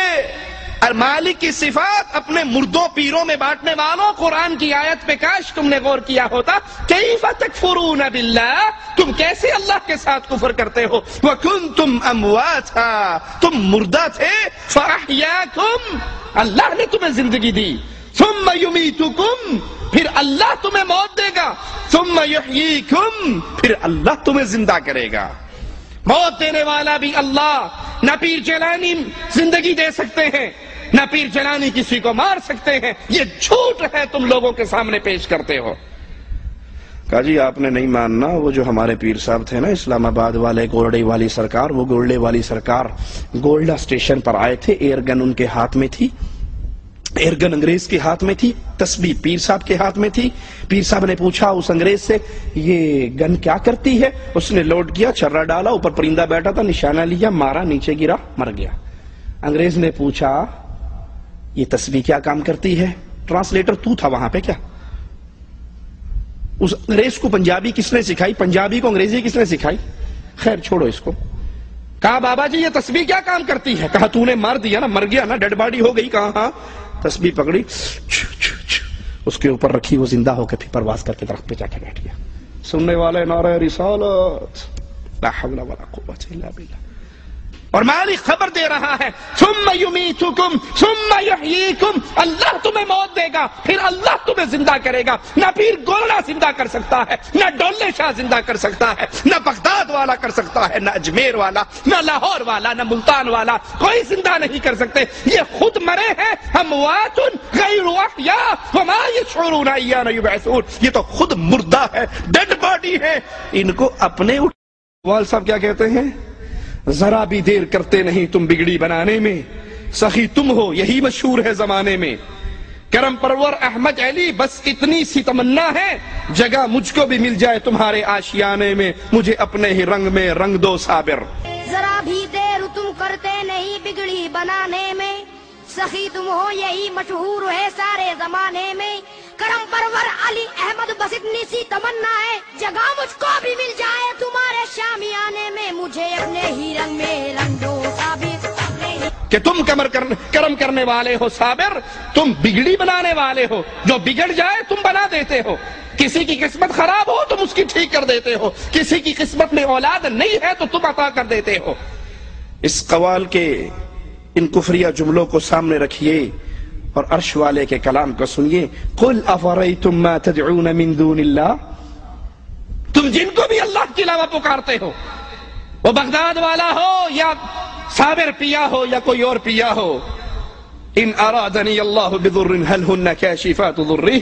مالک کی صفات اپنے مردوں پیروں میں بانٹنے والوں، قرآن کی آیت پہ کاش تم نے غور کیا ہوتا۔ کیف تکفرون باللہ، تم کیسے اللہ کے ساتھ کفر کرتے ہو؟ وکنتم امواتا، تم مردہ تھے، فاحیاکم، اللہ نے تمہیں زندگی دی، ثم یمیتکم، پھر اللہ تمہیں موت دے گا، ثم یحییکم، پھر اللہ تمہیں زندہ کرے گا۔ موت دینے والا بھی اللہ، نہ پیر جیلانی زندگی دے سکتے ہیں، نہ پیر جیلانی کسی کو مار سکتے ہیں، یہ جھوٹ ہے تم لوگوں کے سامنے پیش کرتے ہو۔ کہا جی آپ نے نہیں ماننا، وہ جو ہمارے پیر صاحب تھے نا اسلام آباد والے گولڈے والی سرکار، وہ گولڈے والی سرکار گولڈا اسٹیشن پر آئے تھے، ایئر گن ان کے ہاتھ میں تھی، ایئر گن انگریز کے ہاتھ میں تھی، تسبیح پیر صاحب کے ہاتھ میں تھی۔ پیر صاحب نے پوچھا اس انگریز سے یہ گن کیا کرتی ہے؟ اس نے لوڈ کیا، چھرا ڈالا، اوپر پرندہ بیٹھا تھا، نشانہ لیا، مارا، نیچے گرا، مر گیا۔ انگریز نے پوچھا یہ تسبیح کیا کام کرتی ہے؟ ٹرانسلیٹر تو تھا وہاں پہ کیا؟ اس انگریز کو پنجابی کس نے سکھائی؟ پنجابی کو انگریزی کس نے سکھائی؟ خیر چھوڑو اس کو۔ کہا بابا جی یہ تسبیح کیا کام کرتی ہے؟ کہا تو نے مار دیا نا، مر گیا نا، ڈیڈ باڈی ہو گئی۔ کہا ہاں۔ تسبیح پکڑی، اس کے اوپر رکھی، وہ زندہ ہو کے پھر پرواز کر کے درخت پہ جا کے بیٹھ گیا۔ سننے والے نعرہ رسالت، لا حول ولا قوت الا باللہ۔ اور مالک خبر دے رہا ہے ثم یمیتکم ثم یحییکم، اللہ تمہیں موت دے گا پھر اللہ تمہیں زندہ کرے گا۔ نہ پیر گولڑا زندہ کر سکتا ہے، نہ ڈولے شاہ زندہ کر سکتا ہے، نہ بغداد والا کر سکتا ہے، نہ اجمیر والا، نہ لاہور والا، نہ ملتان والا، کوئی زندہ نہیں کر سکتے۔ یہ خود مرے ہیں، اموات غیر احیاء وما یشعرون ایان یبعثون، یہ تو خود مردہ ہے، ڈیڈ باڈی ہے، ان کو اپنے وال صاحب کیا کہتے ہیں؟ ذرا بھی دیر کرتے نہیں تم بگڑی بنانے میں، سخی تم ہو یہی مشہور ہے زمانے میں۔ کرم پرور احمد علی بس اتنی سی تمنا ہے، جگہ مجھ کو بھی مل جائے تمہارے آشیانے میں، مجھے اپنے ہی رنگ میں رنگ دو صابر۔
ذرا بھی دیر تم کرتے نہیں بگڑی بنانے میں، سخی تم ہو یہی مشہور ہے سارے زمانے میں۔ کرم پرور علی احمد بس اتنی سی تمنا ہے، جگہ مجھ کو بھی مل جائے تمہارے شامیانے میں، مجھے اپنے ہی رنگ میں رنگ دو صابر۔
کہ تم کرم کرنے والے ہو صابر، تم بگڑی بنانے والے ہو، جو بگڑ جائے تم بنا دیتے ہو، کسی کی قسمت خراب ہو تم اس کی ٹھیک کر دیتے ہو، کسی کی قسمت میں اولاد نہیں ہے تو تم عطا کر دیتے ہو۔ اس قوال کے ان کفریہ جملوں کو سامنے رکھیے اور عرش والے کے کلام کو سنیے۔ قل افریتم ما تدعون من دون اللہ، تم جن کو بھی اللہ کے علاوہ پکارتے ہو، وہ بغداد والا ہو یا صابر پیا ہو یا کوئی اور پیا ہو، ان ارادنی اللہ بضر هل هن کاشفات ضرہ،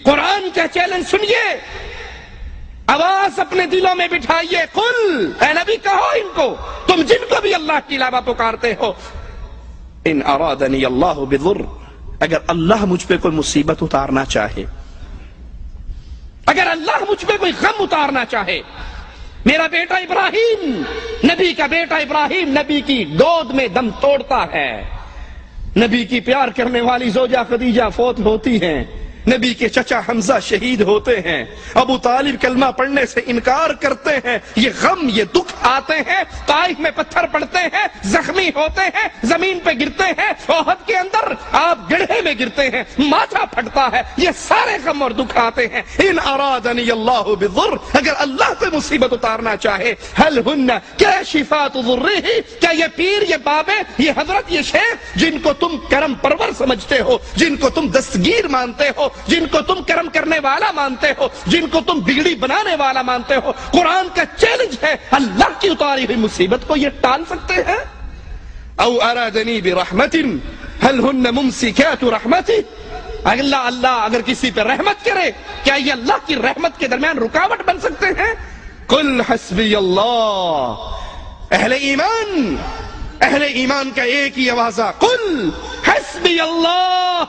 قرآن کا چیلنج سنیے، آواز اپنے دلوں میں بٹھائیے۔ قل، اے نبی کہو ان کو، تم جن کو بھی اللہ کے علاوہ پکارتے ہو، ان ارادنی اللہ بضر، اگر اللہ مجھ پہ کوئی مصیبت اتارنا چاہے، اگر اللہ مجھ پہ کوئی غم اتارنا چاہے، میرا بیٹا ابراہیم، نبی کا بیٹا ابراہیم نبی کی گود میں دم توڑتا ہے، نبی کی پیار کرنے والی زوجہ خدیجہ فوت ہوتی ہیں، نبی کے چچا حمزہ شہید ہوتے ہیں، ابو طالب کلمہ پڑھنے سے انکار کرتے ہیں، یہ غم یہ دکھ آتے ہیں، طائف میں پتھر پڑتے ہیں، زخمی ہوتے ہیں، زمین پہ گرتے ہیں، احد کے اندر آپ گڑھے میں گرتے ہیں، ماتھا پھٹتا ہے، یہ سارے غم اور دکھ آتے ہیں۔ ان ارادنی اللہ بضر، اگر اللہ کوئی مصیبت اتارنا چاہے، هل هن کاشفات ضرہ، کیا یہ پیر، یہ بابے، یہ حضرت، یہ شیخ جن کو تم کرم پرور سمجھتے ہو، جن کو تم دستگیر مانتے ہو، جن کو تم کرم کرنے والا مانتے ہو، جن کو تم بگڑی بنانے والا مانتے ہو، قرآن کا چیلنج ہے، اللہ کی اتاری ہوئی مصیبت کو یہ ٹال سکتے ہیں؟ او ارادنی برحمت هل هن ممسکات رحمتہ، اللہ اگر کسی پہ رحمت کرے کیا یہ اللہ کی رحمت کے درمیان رکاوٹ بن سکتے ہیں؟ قل حسبی اللہ، اہل ایمان کا ایک ہی آوازہ، قل حسبی اللہ،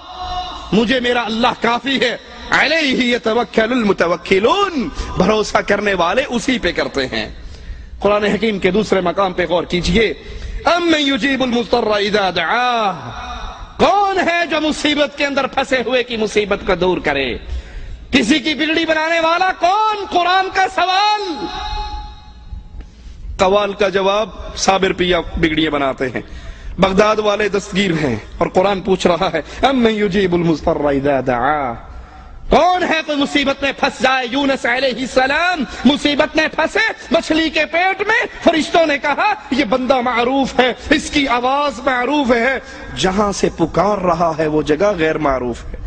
مجھے میرا اللہ کافی ہے، علیہ یتوکل المتوکلون، بھروسہ کرنے والے اسی پہ کرتے ہیں۔ قرآن حکیم کے دوسرے مقام پہ غور کیجئے، امن یجیب المضطر اذا دعاہ، کون ہے جو مصیبت کے اندر پھنسے ہوئے کی مصیبت کو دور کرے؟ کسی کی بگڑی بنانے والا کون؟ قرآن کا سوال، قوال کا جواب صابر پیا بگڑیاں بناتے ہیں، بغداد والے دستگیر ہیں، اور قرآن پوچھ رہا ہے امن یجیب المضطر اذا دعاہ، کون ہے کوئی مصیبت میں پھنس جائے؟ یونس علیہ السلام مصیبت میں پھنسے مچھلی کے پیٹ میں، فرشتوں نے کہا یہ بندہ معروف ہے، اس کی آواز معروف ہے، جہاں سے پکار رہا ہے وہ جگہ غیر معروف ہے،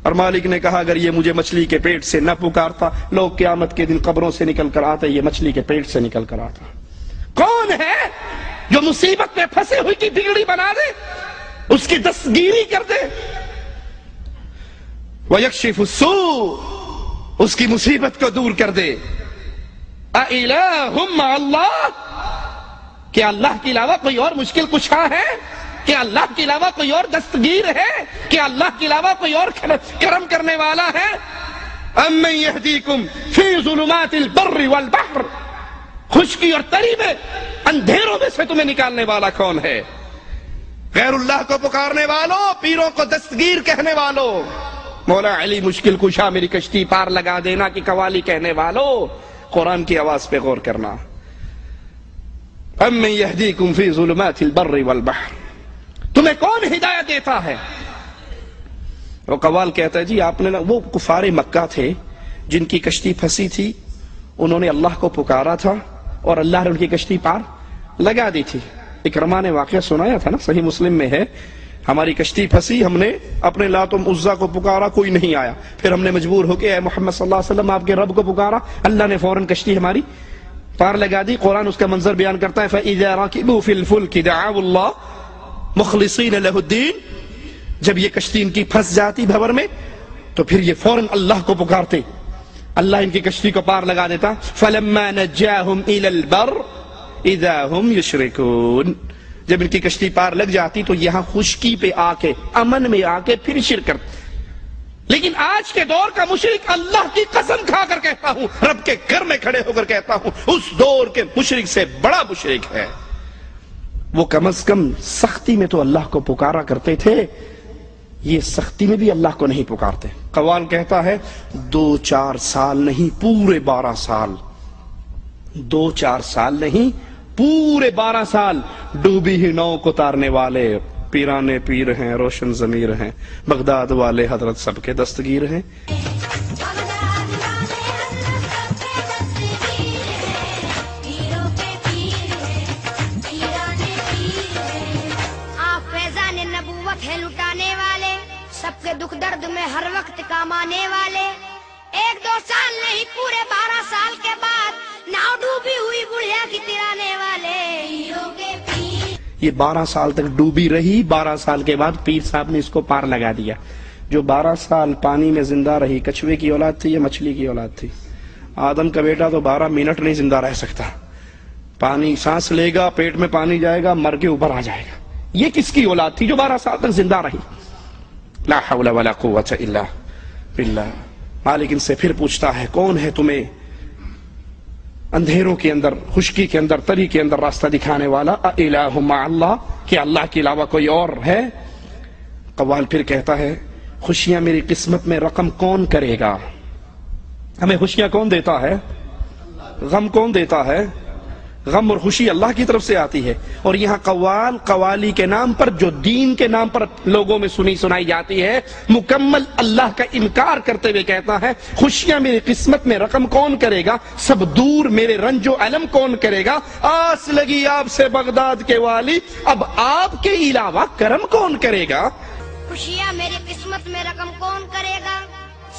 اور مالک نے کہا اگر یہ مجھے مچھلی کے پیٹ سے نہ پکارتا، لوگ قیامت کے دن قبروں سے نکل کر آتے، یہ مچھلی کے پیٹ سے نکل کر آتا۔ کون ہے جو مصیبت میں پھنسے ہوئی کی بگڑی بنا دے، اس کی دستگیری کر دے؟ وَيَكْشِفُ السُّوءَ، اس کی مصیبت کو دور کر دے۔ أَإِلَٰهٌ مَّعَ اللَّهِ، کیا اللہ کے علاوہ کوئی اور مشکل کشا ہے؟ کیا اللہ کے علاوہ کوئی اور دستگیر ہے؟ کیا اللہ کے علاوہ کوئی اور کرم کرنے والا ہے؟ أَمَّن يَهْدِيكُمْ فِي ظُلُمَاتِ الْبَرِّ وَالْبَحْرِ، خشکی اور تری میں، اندھیروں میں سے تمہیں نکالنے والا کون ہے؟ غیر اللہ کو پکارنے والوں، پیروں کو دستگیر کہنے والوں، مولا علی مشکل کشا میری کشتی پار لگا دینا کی قوالی کہنے والوں، قرآن کی آواز پہ غور کرنا۔ اَمَّن يَهْدِيكُمْ فِي ظُلُمَاتِ الْبَرِّ وَالْبَحْرِ، تمہیں کون ہدایت دیتا ہے؟ وہ قوال کہتا ہے جی آپ نے، وہ کفار مکہ تھے جن کی کشتی پھنسی تھی، انہوں نے اللہ کو پکارا تھا اور اللہ نے ان کی کشتی پار لگا دی تھی۔ اکرمہ نے واقعہ سنایا تھا نا، صحیح مسلم میں ہے، ہماری کشتی پھنسی، ہم نے اپنے لات و عزا کو پکارا، کوئی نہیں آیا، پھر ہم نے مجبور ہو کے اے محمد صلی اللہ علیہ وسلم آپ کے رب کو پکارا، اللہ نے فوراً کشتی ہماری پار لگا دی۔ قرآن اس کا منظر بیان کرتا ہے فَإِذَا رَكِبُوا فِي الْفُلْكِ دَعَوُا اللَّهَ مُخْلِصِينَ لَهُ الدِّينَ، جب یہ کشتی ان کی پھنس جاتی بھور میں تو پھر یہ فوراً اللہ کو پکارتے، اللہ ان کی کشتی کو پار لگا دیتا۔ فَلَمَّا نَجَّاهُمْ إِلَى الْبَرِّ إِذَا هُمْ يُشْرِكُونَ، جب ان کی کشتی پار لگ جاتی تو یہاں خشکی پہ آ کے، امن میں آ کے پھر شرک کرتے۔ لیکن آج کے دور کا مشرک، اللہ کی قسم کھا کر کہتا ہوں، رب کے گھر میں کھڑے ہو کر کہتا ہوں، اس دور کے مشرک سے بڑا مشرک ہے۔ وہ کم از کم سختی میں تو اللہ کو پکارا کرتے تھے، یہ سختی میں بھی اللہ کو نہیں پکارتے۔ قوال کہتا ہے 2-4 سال نہیں، پورے 12 سال، 2-4 سال نہیں، پورے 12 سال ڈوبی ہی نو کو تارنے والے پیرانے پیر ہیں، روشن ضمیر ہیں، بغداد والے حضرت سب کے دستگیر ہیں۔
لٹانے والے سب کے دکھ درد میں ہر وقت کام آنے والے، 1-2 سال نہیں پورے 12 سال کے بعد ناؤ ڈوبی ہوئی بڑھیا کی ترانے والے پیروں کے پیر۔
یہ 12 سال تک ڈوبی رہی، 12 سال کے بعد پیر صاحب نے اس کو پار لگا دیا۔ جو 12 سال پانی میں زندہ رہی، کچھوے کی اولاد تھی یا مچھلی کی اولاد تھی؟ آدم کا بیٹا تو 12 منٹ نہیں زندہ رہ سکتا، پانی سانس لے گا، پیٹ میں پانی جائے گا، مر کے اوپر آ جائے گا۔ یہ کس کی اولاد تھی جو 12 سال تک زندہ رہی؟ لا حول ولا قوت الا باللہ۔ مالک ان سے پھر پوچھتا ہے، کون ہے تمہیں اندھیروں کے اندر، خشکی کے اندر، تری کے اندر راستہ دکھانے والا؟ اِلٰہ مع اللہ، کیا اللہ کے علاوہ کوئی اور ہے؟ قوال پھر کہتا ہے، خوشیاں میری قسمت میں رقم کون کرے گا؟ ہمیں خوشیاں کون دیتا ہے؟ غم کون دیتا ہے؟ غم اور خوشی اللہ کی طرف سے آتی ہے۔ اور یہاں قوال، قوالی کے نام پر جو دین کے نام پر لوگوں میں سنائی جاتی ہے، مکمل اللہ کا انکار کرتے ہوئے کہتا ہے، خوشیاں میری قسمت میں رقم کون کرے گا؟ سب دور میرے رنج و علم کون کرے گا؟ آس لگی آپ سے بغداد کے والی، اب آپ کے علاوہ کرم کون کرے گا؟
خوشیاں میری قسمت میں رقم کون کرے گا؟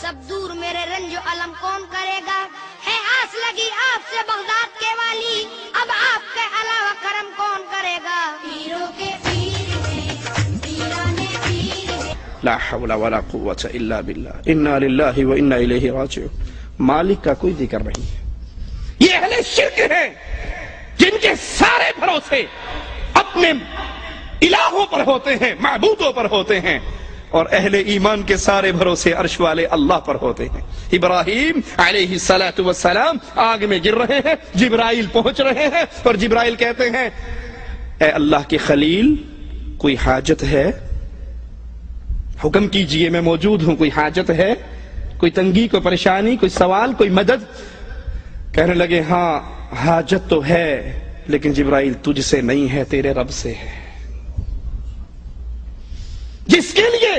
سب دور میرے رنج و علم کون کرے گا؟ ہے آس لگی آپ سے بغداد کے والی، اب آپ کے علاوہ کرم کون کرے گا؟ پیروں کے پیر ہیں، پیرانے پیر ہیں۔
لا حول ولا قوت الا باللہ، انا للہ و انا الیہ راجعون۔ مالک کا کوئی ذکر نہیں ہے۔ یہ اہل شرک ہیں جن کے سارے بھروسے اپنے الہوں پر ہوتے ہیں، معبودوں پر ہوتے ہیں، اور اہل ایمان کے سارے بھروسے عرش والے اللہ پر ہوتے ہیں۔ ابراہیم علیہ السلام آگ میں گر رہے ہیں، جبرائیل پہنچ رہے ہیں، اور جبرائیل کہتے ہیں، اے اللہ کے خلیل، کوئی حاجت ہے؟ حکم کیجئے، میں موجود ہوں، کوئی حاجت ہے؟ کوئی تنگی، کوئی پریشانی، کوئی سوال، کوئی مدد؟ کہنے لگے، ہاں حاجت تو ہے، لیکن جبرائیل تجھ سے نہیں ہے، تیرے رب سے ہے، جس کے لیے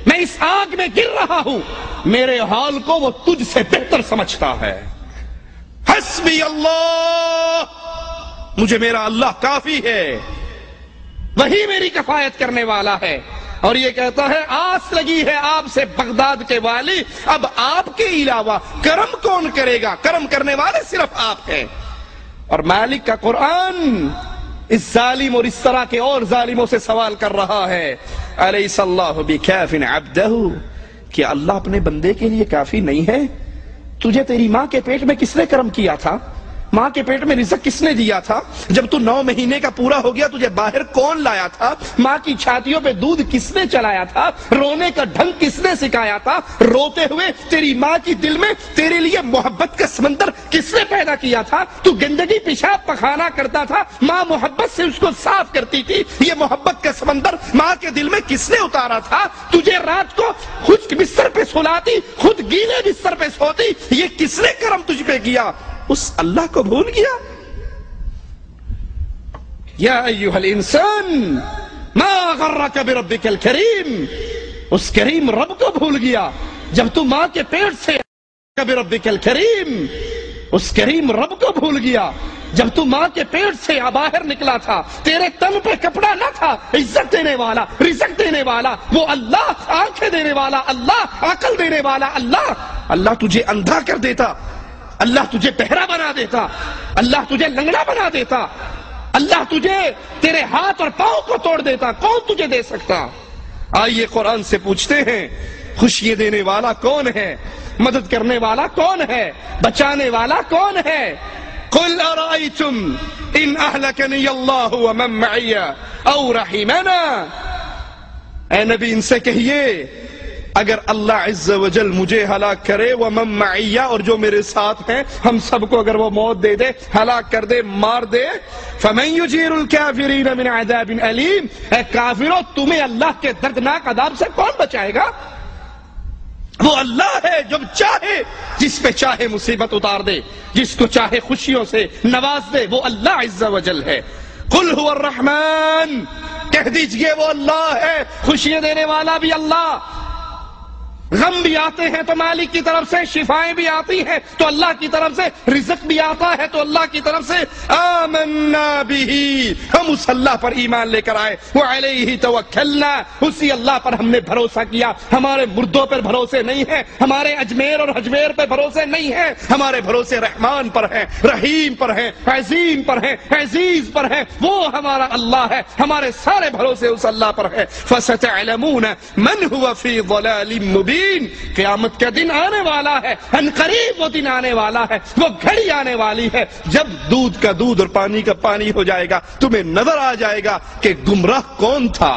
میں اس آگ میں گر رہا ہوں، میرے حال کو وہ تجھ سے بہتر سمجھتا ہے۔ حسبی اللہ، مجھے میرا اللہ کافی ہے، وہی میری کفایت کرنے والا ہے۔ اور یہ کہتا ہے، آس لگی ہے آپ سے بغداد کے والی، اب آپ کے علاوہ کرم کون کرے گا؟ کرم کرنے والے صرف آپ ہیں۔ اور مالک کا قرآن اس ظالم اور اس طرح کے اور ظالموں سے سوال کر رہا ہے، الیس اللہ بکاف عبدہ، کیا اللہ اپنے بندے کے لیے کافی نہیں ہے؟ تجھے تیری ماں کے پیٹ میں کس نے کرم کیا تھا؟ ماں کے پیٹ میں رزق کس نے دیا تھا؟ جب تو 9 مہینے کا پورا ہو گیا تجھے باہر کون لایا تھا؟ ماں کی چھاتیوں پہ دودھ کس نے چلایا تھا؟ رونے کا ڈھنگ کس نے سکھایا تھا؟ روتے ہوئے تیری ماں کی دل میں تیرے لیے محبت کا سمندر کس نے پیدا کیا تھا؟ تو گندگی پیشاب پخانا کرتا تھا، ماں محبت سے اس کو صاف کرتی تھی، یہ محبت کا سمندر ماں کے دل میں کس نے اتارا تھا؟ تجھے رات کو خشک بستر پہ سلاتی، خود گیلے بستر پہ سوتی، یہ کس نے کرم تجھ پہ کیا؟ اس اللہ کو بھول گیا؟ یا ایھا الانسان ما غرک بربک الکریم، اس کریم رب کو بھول گیا جب تو ماں کے پیٹ سے، بربک الکریم، اس کریم رب کو بھول گیا جب تو ماں کے پیٹ سے باہر نکلا تھا، تیرے تن پہ کپڑا نہ تھا، عزت دینے والا، رزق دینے والا وہ اللہ، آنکھیں دینے والا اللہ، عقل دینے والا اللہ۔ اللہ تجھے اندھا کر دیتا، اللہ تجھے بہرا بنا دیتا، اللہ تجھے لنگڑا بنا دیتا، اللہ تجھے تیرے ہاتھ اور پاؤں کو توڑ دیتا، کون تجھے دے سکتا؟ آئیے قرآن سے پوچھتے ہیں، خوشی دینے والا کون ہے؟ مدد کرنے والا کون ہے؟ بچانے والا کون ہے؟ قل ارائیتم ان اہلکنی اللہ ومن معی او رحمنا، اے نبی ان سے کہیے، اگر اللہ عز و جل مجھے ہلاک کرے، ومن معی، اور جو میرے ساتھ ہیں، ہم سب کو اگر وہ موت دے دے، ہلاک کر دے، مار دے، فمن یجیر الکافرین من عذاب علیم، اے کافروں تمہیں اللہ کے دردناک عذاب سے کون بچائے گا؟ وہ اللہ ہے جو چاہے جس پہ چاہے مصیبت اتار دے، جس کو چاہے خوشیوں سے نواز دے، وہ اللہ عز و جل ہے۔ قل هو الرحمن، کہہ دیجئے وہ اللہ ہے، خوشیاں دینے والا بھی اللہ، غم بھی آتے ہیں تو مالک کی طرف سے، شفائیں بھی آتی ہیں تو اللہ کی طرف سے، رزق بھی آتا ہے تو اللہ کی طرف سے۔ آمنا بہ، ہم اس اللہ پر ایمان لے کر آئے، وعلیہ توکلنا، اسی اللہ پر ہم نے بھروسہ کیا، ہمارے مردوں پر بھروسے نہیں ہے، ہمارے اجمیر اور حجمیر پر بھروسے نہیں ہے، ہمارے بھروسے رحمان پر ہیں، رحیم پر ہیں، عظیم پر ہیں، عزیز پر ہیں، وہ ہمارا اللہ ہے، ہمارے سارے بھروسے اس اللہ پر ہیں۔ فستعلمون من هو فی ضلال مبین، قیامت کا دن آنے والا ہے، ان قریب وہ دن آنے والا ہے، وہ گھڑی آنے والی ہے جب دودھ کا دودھ اور پانی کا پانی ہو جائے گا، تمہیں نظر آ جائے گا کہ گمراہ کون تھا۔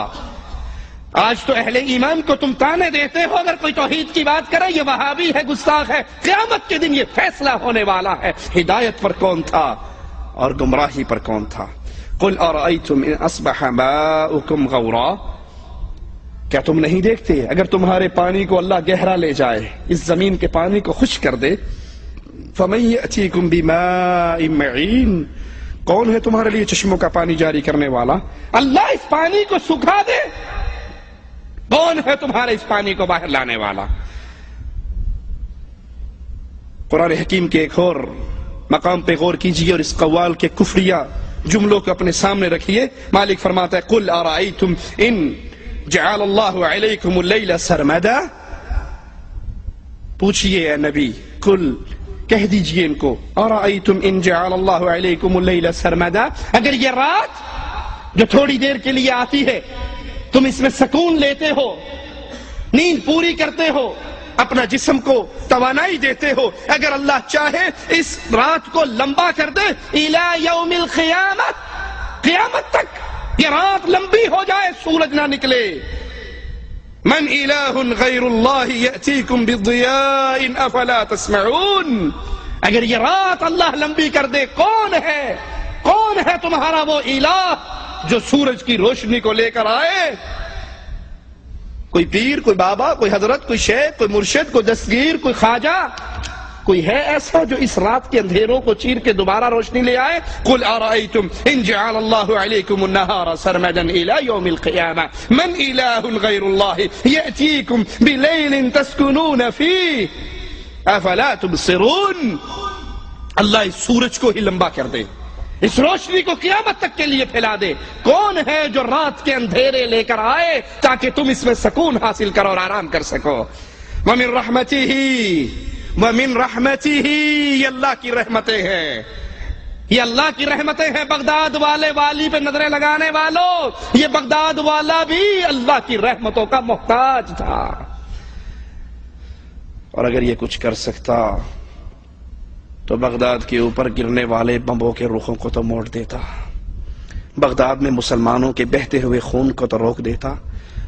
آج تو اہل ایمان کو تم تانے دیتے ہو، اگر کوئی توحید کی بات کرے یہ وہابی ہے، گستاخ ہے، قیامت کے دن یہ فیصلہ ہونے والا ہے، ہدایت پر کون تھا اور گمراہی پر کون تھا۔ قل ارأیتم ان اصبح ماؤکم غورا، کیا تم نہیں دیکھتے اگر تمہارے پانی کو اللہ گہرا لے جائے، اس زمین کے پانی کو خشک کر دے، فَمَن يَأْتِيكُم بِمَاءٍ مَّعِينٍ، کون ہے تمہارے لیے چشموں کا پانی جاری کرنے والا؟ اللہ اس پانی کو سکھا دے، کون ہے تمہارے اس پانی کو باہر لانے والا؟ قرآن حکیم کے ایک اور مقام پہ غور کیجئے اور اس قوال کے کفریہ جملوں کو اپنے سامنے رکھیے۔ مالک فرماتا ہے قُلْ أَرَأَيْتُمْ إِن جعل اللہ علیکم اللیل سرمدا، پوچھئے اے نبی، کل کہہ دیجئے ان کو، ارأیتم ان جعل اللہ علیکم اللیل سرمدا، اگر یہ رات جو تھوڑی دیر کے لیے آتی ہے تم اس میں سکون لیتے ہو، نیند پوری کرتے ہو، اپنا جسم کو توانائی دیتے ہو، اگر اللہ چاہے اس رات کو لمبا کر دے الی یوم القیامت، قیامت تک یہ رات لمبی ہو جائے، سورج نہ نکلے، من الہ غیر اللہ یأتیکم بضیاء افلا تسمعون، اگر یہ رات اللہ لمبی کر دے، کون ہے تمہارا وہ الہ جو سورج کی روشنی کو لے کر آئے؟ کوئی پیر، کوئی بابا، کوئی حضرت، کوئی شیخ، کوئی مرشد، کوئی دستگیر، کوئی خواجہ، کوئی ہے ایسا جو اس رات کے اندھیروں کو چیر کے دوبارہ روشنی لے آئے؟ قل ارأیتم ان جعل اللہ علیکم النہار سرمدا الی یوم القیامہ من الہ غیر اللہ یأتیکم بلیل تسکنون فیہ افلا تبصرون، اللہ اس سورج کو ہی لمبا کر دے، اس روشنی کو قیامت تک کے لیے پھیلا دے، کون ہے جو رات کے اندھیرے لے کر آئے تاکہ تم اس میں سکون حاصل کرو اور آرام کر سکو۔ ومن رحمتہ، یہ اللہ کی رحمتیں ہیں، یہ اللہ کی رحمتیں ہیں۔ بغداد والے والی پہ نظریں لگانے والوں، یہ بغداد والا بھی اللہ کی رحمتوں کا محتاج تھا، اور اگر یہ کچھ کر سکتا تو بغداد کے اوپر گرنے والے بمبوں کے رخوں کو تو موڑ دیتا، بغداد میں مسلمانوں کے بہتے ہوئے خون کو تو روک دیتا،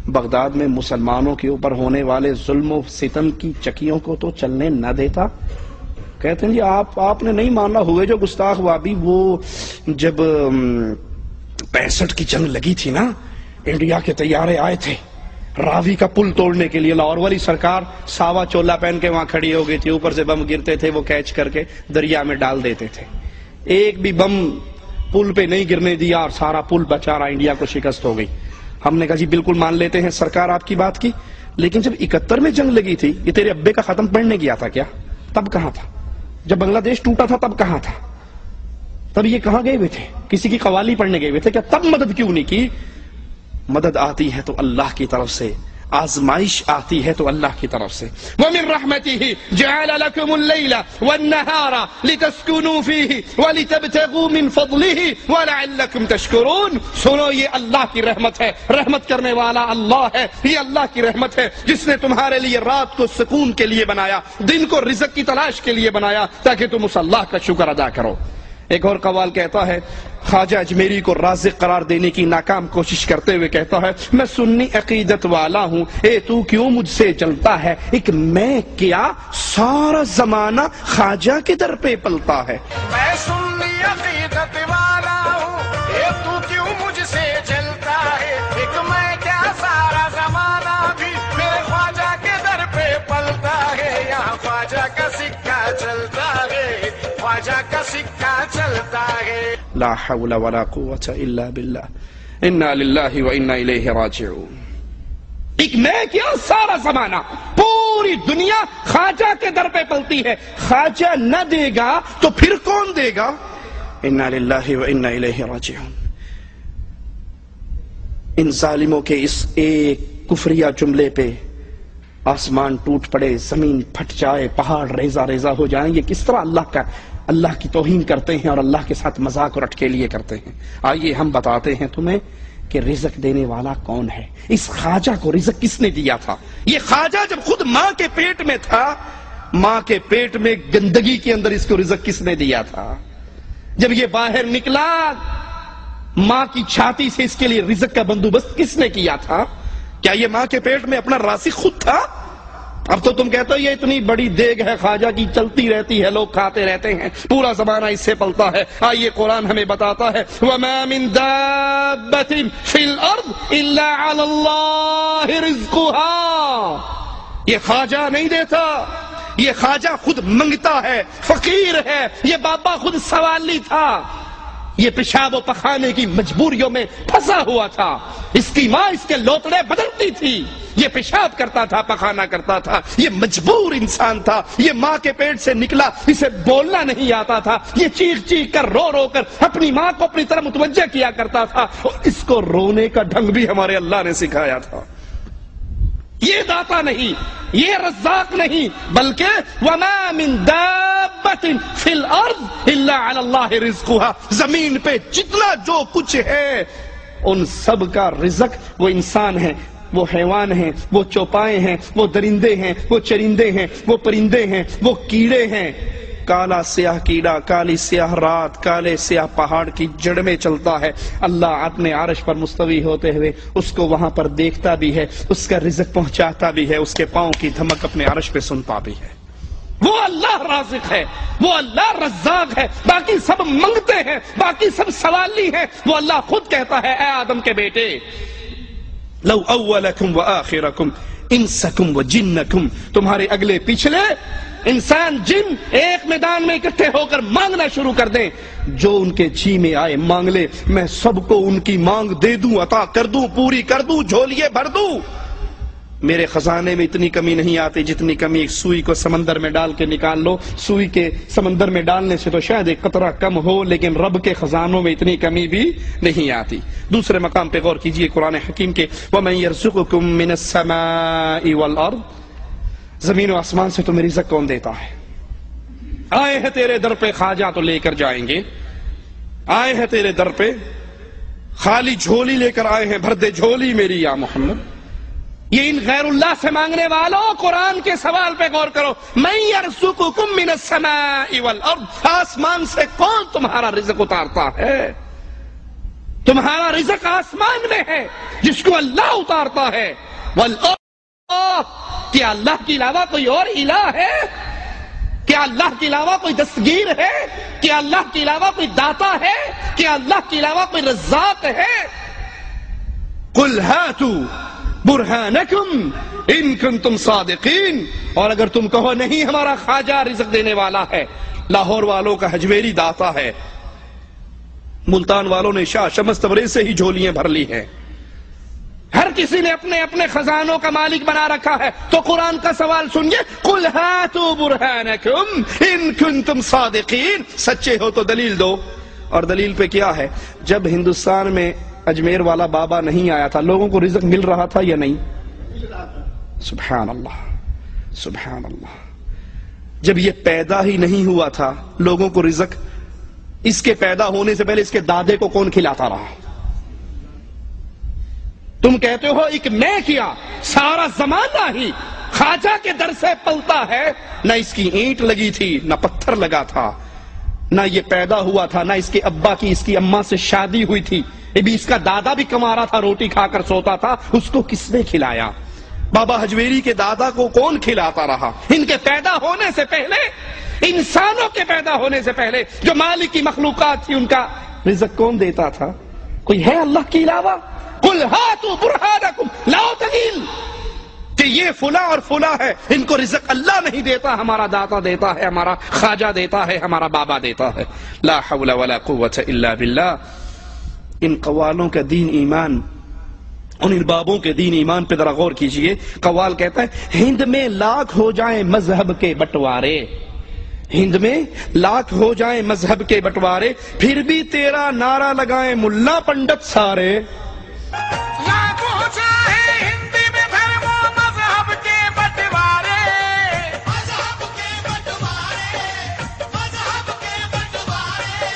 بغداد میں مسلمانوں کے اوپر ہونے والے ظلم و ستم کی چکیوں کو تو چلنے نہ دیتا۔ کہتے ہیں جی آپ نے نہیں ماننا، ہوئے جو گستاخ وابی، وہ جب 65 کی جنگ لگی تھی نا، انڈیا کے طیارے آئے تھے راوی کا پل توڑنے کے لیے، لاہور والی سرکار ساوا چولا پہن کے وہاں کھڑی ہو گئی تھی، اوپر سے بم گرتے تھے، وہ کیچ کر کے دریا میں ڈال دیتے تھے، ایک بھی بم پل پہ نہیں گرنے دیا اور سارا پل بچا رہا، انڈیا کو شکست ہو گئی۔ ہم نے کہا جی بالکل مان لیتے ہیں سرکار آپ کی بات کی، لیکن جب 71 میں جنگ لگی تھی، یہ تیرے ابے کا ختم پڑھنے گیا تھا کیا؟ تب کہاں تھا؟ جب بنگلہ دیش ٹوٹا تھا تب کہاں تھا؟ تب یہ کہاں گئے ہوئے تھے؟ کسی کی قوالی پڑھنے گئے ہوئے تھے کیا؟ تب مدد کیوں نہیں کی؟ مدد آتی ہے تو اللہ کی طرف سے، آزمائش آتی ہے تو اللہ کی طرف سے۔ وَمِن رَحْمَتِهِ جَعَلَ لَكُمُ اللَّيْلَ وَالنَّهَارَ لِتَسْكُنُوا فِيهِ وَلِتَبْتَغُوا مِن فَضْلِهِ وَلَعَلَّكُمْ تَشْكُرُونَ۔ سنو، یہ اللہ کی رحمت ہے، رحمت کرنے والا اللہ ہے، یہ اللہ کی رحمت ہے جس نے تمہارے لیے رات کو سکون کے لیے بنایا، دن کو رزق کی تلاش کے لیے بنایا تاکہ تم اس اللہ کا شکر ادا کرو۔ ایک اور قوال کہتا ہے، خواجہ اجمیری کو رازق قرار دینے کی ناکام کوشش کرتے ہوئے کہتا ہے، میں سنی عقیدت والا ہوں، اے تو کیوں مجھ سے جلتا ہے، ایک میں کیا سارا زمانہ خواجہ کے در پہ پلتا ہے۔
میں سنی عقیدت والا ہوں، اے تو کیوں مجھ سے جلتا ہے، ایک میں کیا سارا زمانہ بھی میرے خواجہ کے در پہ پلتا ہے، یہاں خواجہ کا سکہ چلتا ہے، خواجہ کا سکہ چلتا ہے۔
لا حول ولا قوة الا باللہ انا للہ و انا الیہ راجعون. ایک میں کیا سارا زمانہ پوری دنیا خواجہ کے در پہ پلتی ہے. خواجہ نہ دے گا تو پھر کون دے گا؟ انا للہ و انا الیہ راجعون. ان ظالموں کے اس ایک کفریہ جملے پہ آسمان ٹوٹ پڑے، زمین پھٹ جائے، پہاڑ ریزہ ریزہ ہو جائیں. یہ کس طرح اللہ کی توہین کرتے ہیں اور اللہ کے ساتھ مذاق اور اٹکیلیے کرتے ہیں. آئیے ہم بتاتے ہیں تمہیں کہ رزق دینے والا کون ہے. اس خواجہ کو رزق کس نے دیا تھا؟ یہ خواجہ جب خود ماں کے پیٹ میں تھا، ماں کے پیٹ میں گندگی کے اندر اس کو رزق کس نے دیا تھا؟ جب یہ باہر نکلا ماں کی چھاتی سے اس کے لیے رزق کا بندوبست کس نے کیا تھا؟ کیا یہ ماں کے پیٹ میں اپنا رازق خود تھا؟ اب تو تم کہتے ہو یہ اتنی بڑی دیگ ہے خواجہ کی، چلتی رہتی ہے، لوگ کھاتے رہتے ہیں، پورا زمانہ اس سے پلتا ہے. آئیے قرآن ہمیں بتاتا ہے وَمَا مِن دَابَّةٍ فِي الْأَرْضِ إِلَّا عَلَى اللَّهِ رِزْقُهَا. یہ خواجہ نہیں دیتا، یہ خواجہ خود منگتا ہے، فقیر ہے. یہ بابا خود سوالی تھا، یہ پیشاب و پخانے کی مجبوریوں میں پھنسا ہوا تھا. اس کی ماں اس کے لوتڑے بدلتی تھی، یہ پیشاب کرتا تھا، پخانا کرتا تھا. یہ مجبور انسان تھا. یہ ماں کے پیٹ سے نکلا، اسے بولنا نہیں آتا تھا. یہ چیخ چیخ کر رو رو کر اپنی ماں کو اپنی طرف متوجہ کیا کرتا تھا. اور اس کو رونے کا ڈھنگ بھی ہمارے اللہ نے سکھایا تھا. یہ داتا نہیں، یہ رزاق نہیں، بلکہ وَمَا مِن دَابَّةٍ فِي الْأَرْضِ إِلَّا عَلَى اللَّهِ رِزْقُهَا. زمین پہ جتنا جو کچھ ہے ان سب کا رزق وہ انسان ہے، وہ حیوان ہیں، وہ چوپائے ہیں، وہ درندے ہیں، وہ چرندے ہیں، وہ پرندے ہیں، وہ کیڑے ہیں. کالا سیاہ کیڑا، کالی سیاہ رات، کالے سیاہ پہاڑ کی جڑ میں چلتا ہے. اللہ اپنے عرش پر مستوی ہوتے ہوئے اس کو وہاں پر دیکھتا بھی ہے، اس کا رزق پہنچاتا بھی ہے، اس کے پاؤں کی دھمک اپنے عرش پہ سنتا بھی ہے. وہ اللہ رازق ہے، وہ اللہ رزاق ہے. باقی سب منگتے ہیں، باقی سب سوالی ہیں. وہ اللہ خود کہتا ہے اے آدم کے بیٹے لو اولکم و آخرکم انسکم و جنکم، تمہارے اگلے پچھلے انسان جن ایک میدان میں اکٹھے ہو کر مانگنا شروع کر دیں، جو ان کے جی میں آئے مانگ لے، میں سب کو ان کی مانگ دے دوں، عطا کر دوں، پوری کر دوں، جھولیے بھر دوں. میرے خزانے میں اتنی کمی نہیں آتی جتنی کمی ایک سوئی کو سمندر میں ڈال کے نکال لو. سوئی کے سمندر میں ڈالنے سے تو شاید ایک قطرہ کم ہو، لیکن رب کے خزانوں میں اتنی کمی بھی نہیں آتی. دوسرے مقام پہ غور کیجئے قرآن حکیم کے وَمَن يَرْزُقُكُم مِّنَ السَّمَاءِ وَالْأَرْضِ. زمین و آسمان سے تمہیں رزق کون دیتا ہے؟ آئے ہیں تیرے در پہ خواجہ تو لے کر جائیں گے، آئے ہیں تیرے در پہ خالی جھولی لے کر آئے ہیں، بھر دے جھولی میری یا محمد. یہ ان غیر اللہ سے مانگنے والوں قرآن کے سوال پہ غور کرو. مَن يَرْزُقُكُم مِّنَ السَّمَاءِ وَالْأَرْضِ. آسمان سے کون تمہارا رزق اتارتا ہے؟ تمہارا رزق آسمان میں ہے جس کو اللہ اتارتا ہے. وَالْأَرْضِ. کیا اللہ کے علاوہ کوئی اور الہ ہے؟ کیا اللہ کے علاوہ کوئی دستگیر ہے؟ کیا اللہ کے علاوہ کوئی داتا ہے؟ کیا اللہ کے علاوہ کوئی رزاق ہے؟ قُلْ هَاتُوا بُرْهَانَكُمْ إِن كُنتُمْ صَادِقِينَ. اور اگر تم کہو نہیں ہمارا خواجہ رزق دینے والا ہے، لاہور والوں کا حجویری داتا ہے، ملتان والوں نے شاہ شمس تبریز سے ہی جھولیاں بھر لی ہیں، ہر کسی نے اپنے اپنے خزانوں کا مالک بنا رکھا ہے. تو قرآن کا سوال سنیے قُلْ هَاتُوا بُرْهَانَكُمْ إِن كُنتُمْ صَادِقِينَ. سچے ہو تو دلیل دو. اور دلیل پہ کیا ہے؟ جب ہندوستان میں اجمیر والا بابا نہیں آیا تھا لوگوں کو رزق مل رہا تھا یا نہیں؟ سبحان اللہ سبحان اللہ. جب یہ پیدا ہی نہیں ہوا تھا لوگوں کو رزق، اس کے پیدا ہونے سے پہلے اس کے دادے کو کون کھلاتا رہا؟ تم کہتے ہو ایک میں کیا، سارا زمانہ ہی خواجہ کے در سے پلتا ہے. نہ اس کی اینٹ لگی تھی، نہ پتھر لگا تھا، نہ یہ پیدا ہوا تھا، نہ اس کے ابا کی اس کی اماں سے شادی ہوئی تھی. ابھی اس کا دادا بھی کما رہا تھا، روٹی کھا کر سوتا تھا. اس کو کس نے کھلایا؟ بابا حجویری کے دادا کو کون کھلاتا رہا؟ ان کے پیدا ہونے سے پہلے، انسانوں کے پیدا ہونے سے پہلے جو مالک کی مخلوقات تھی ان کا رزق کون دیتا تھا؟ کوئی ہے اللہ کے علاوہ؟ قُلْ هَاتُوا بُرْهَانَكُمْ. لاؤ دلیل. کہ یہ فلاں اور فلاں ہے، ان کو رزق اللہ نہیں دیتا، ہمارا داتا دیتا ہے، ہمارا خواجہ دیتا ہے، ہمارا بابا دیتا ہے۔ لا حول ولا قوت الا باللہ۔ ان قوالوں کا دین ایمان، ان اربابوں کے دین ایمان پہ ذرا غور کیجئے۔ قوال کہتا ہے ہند میں لاکھ ہو جائیں مذہب کے بٹوارے، ہند میں لاکھ ہو جائیں مذہب کے بٹوارے، پھر بھی تیرا نعرہ لگائیں ملا پنڈت سارے۔
لاکھ ہو جائے ہندی میں دھرم و مذہب کے بٹوارے، مذہب کے بٹوارے، مذہب کے بٹوارے،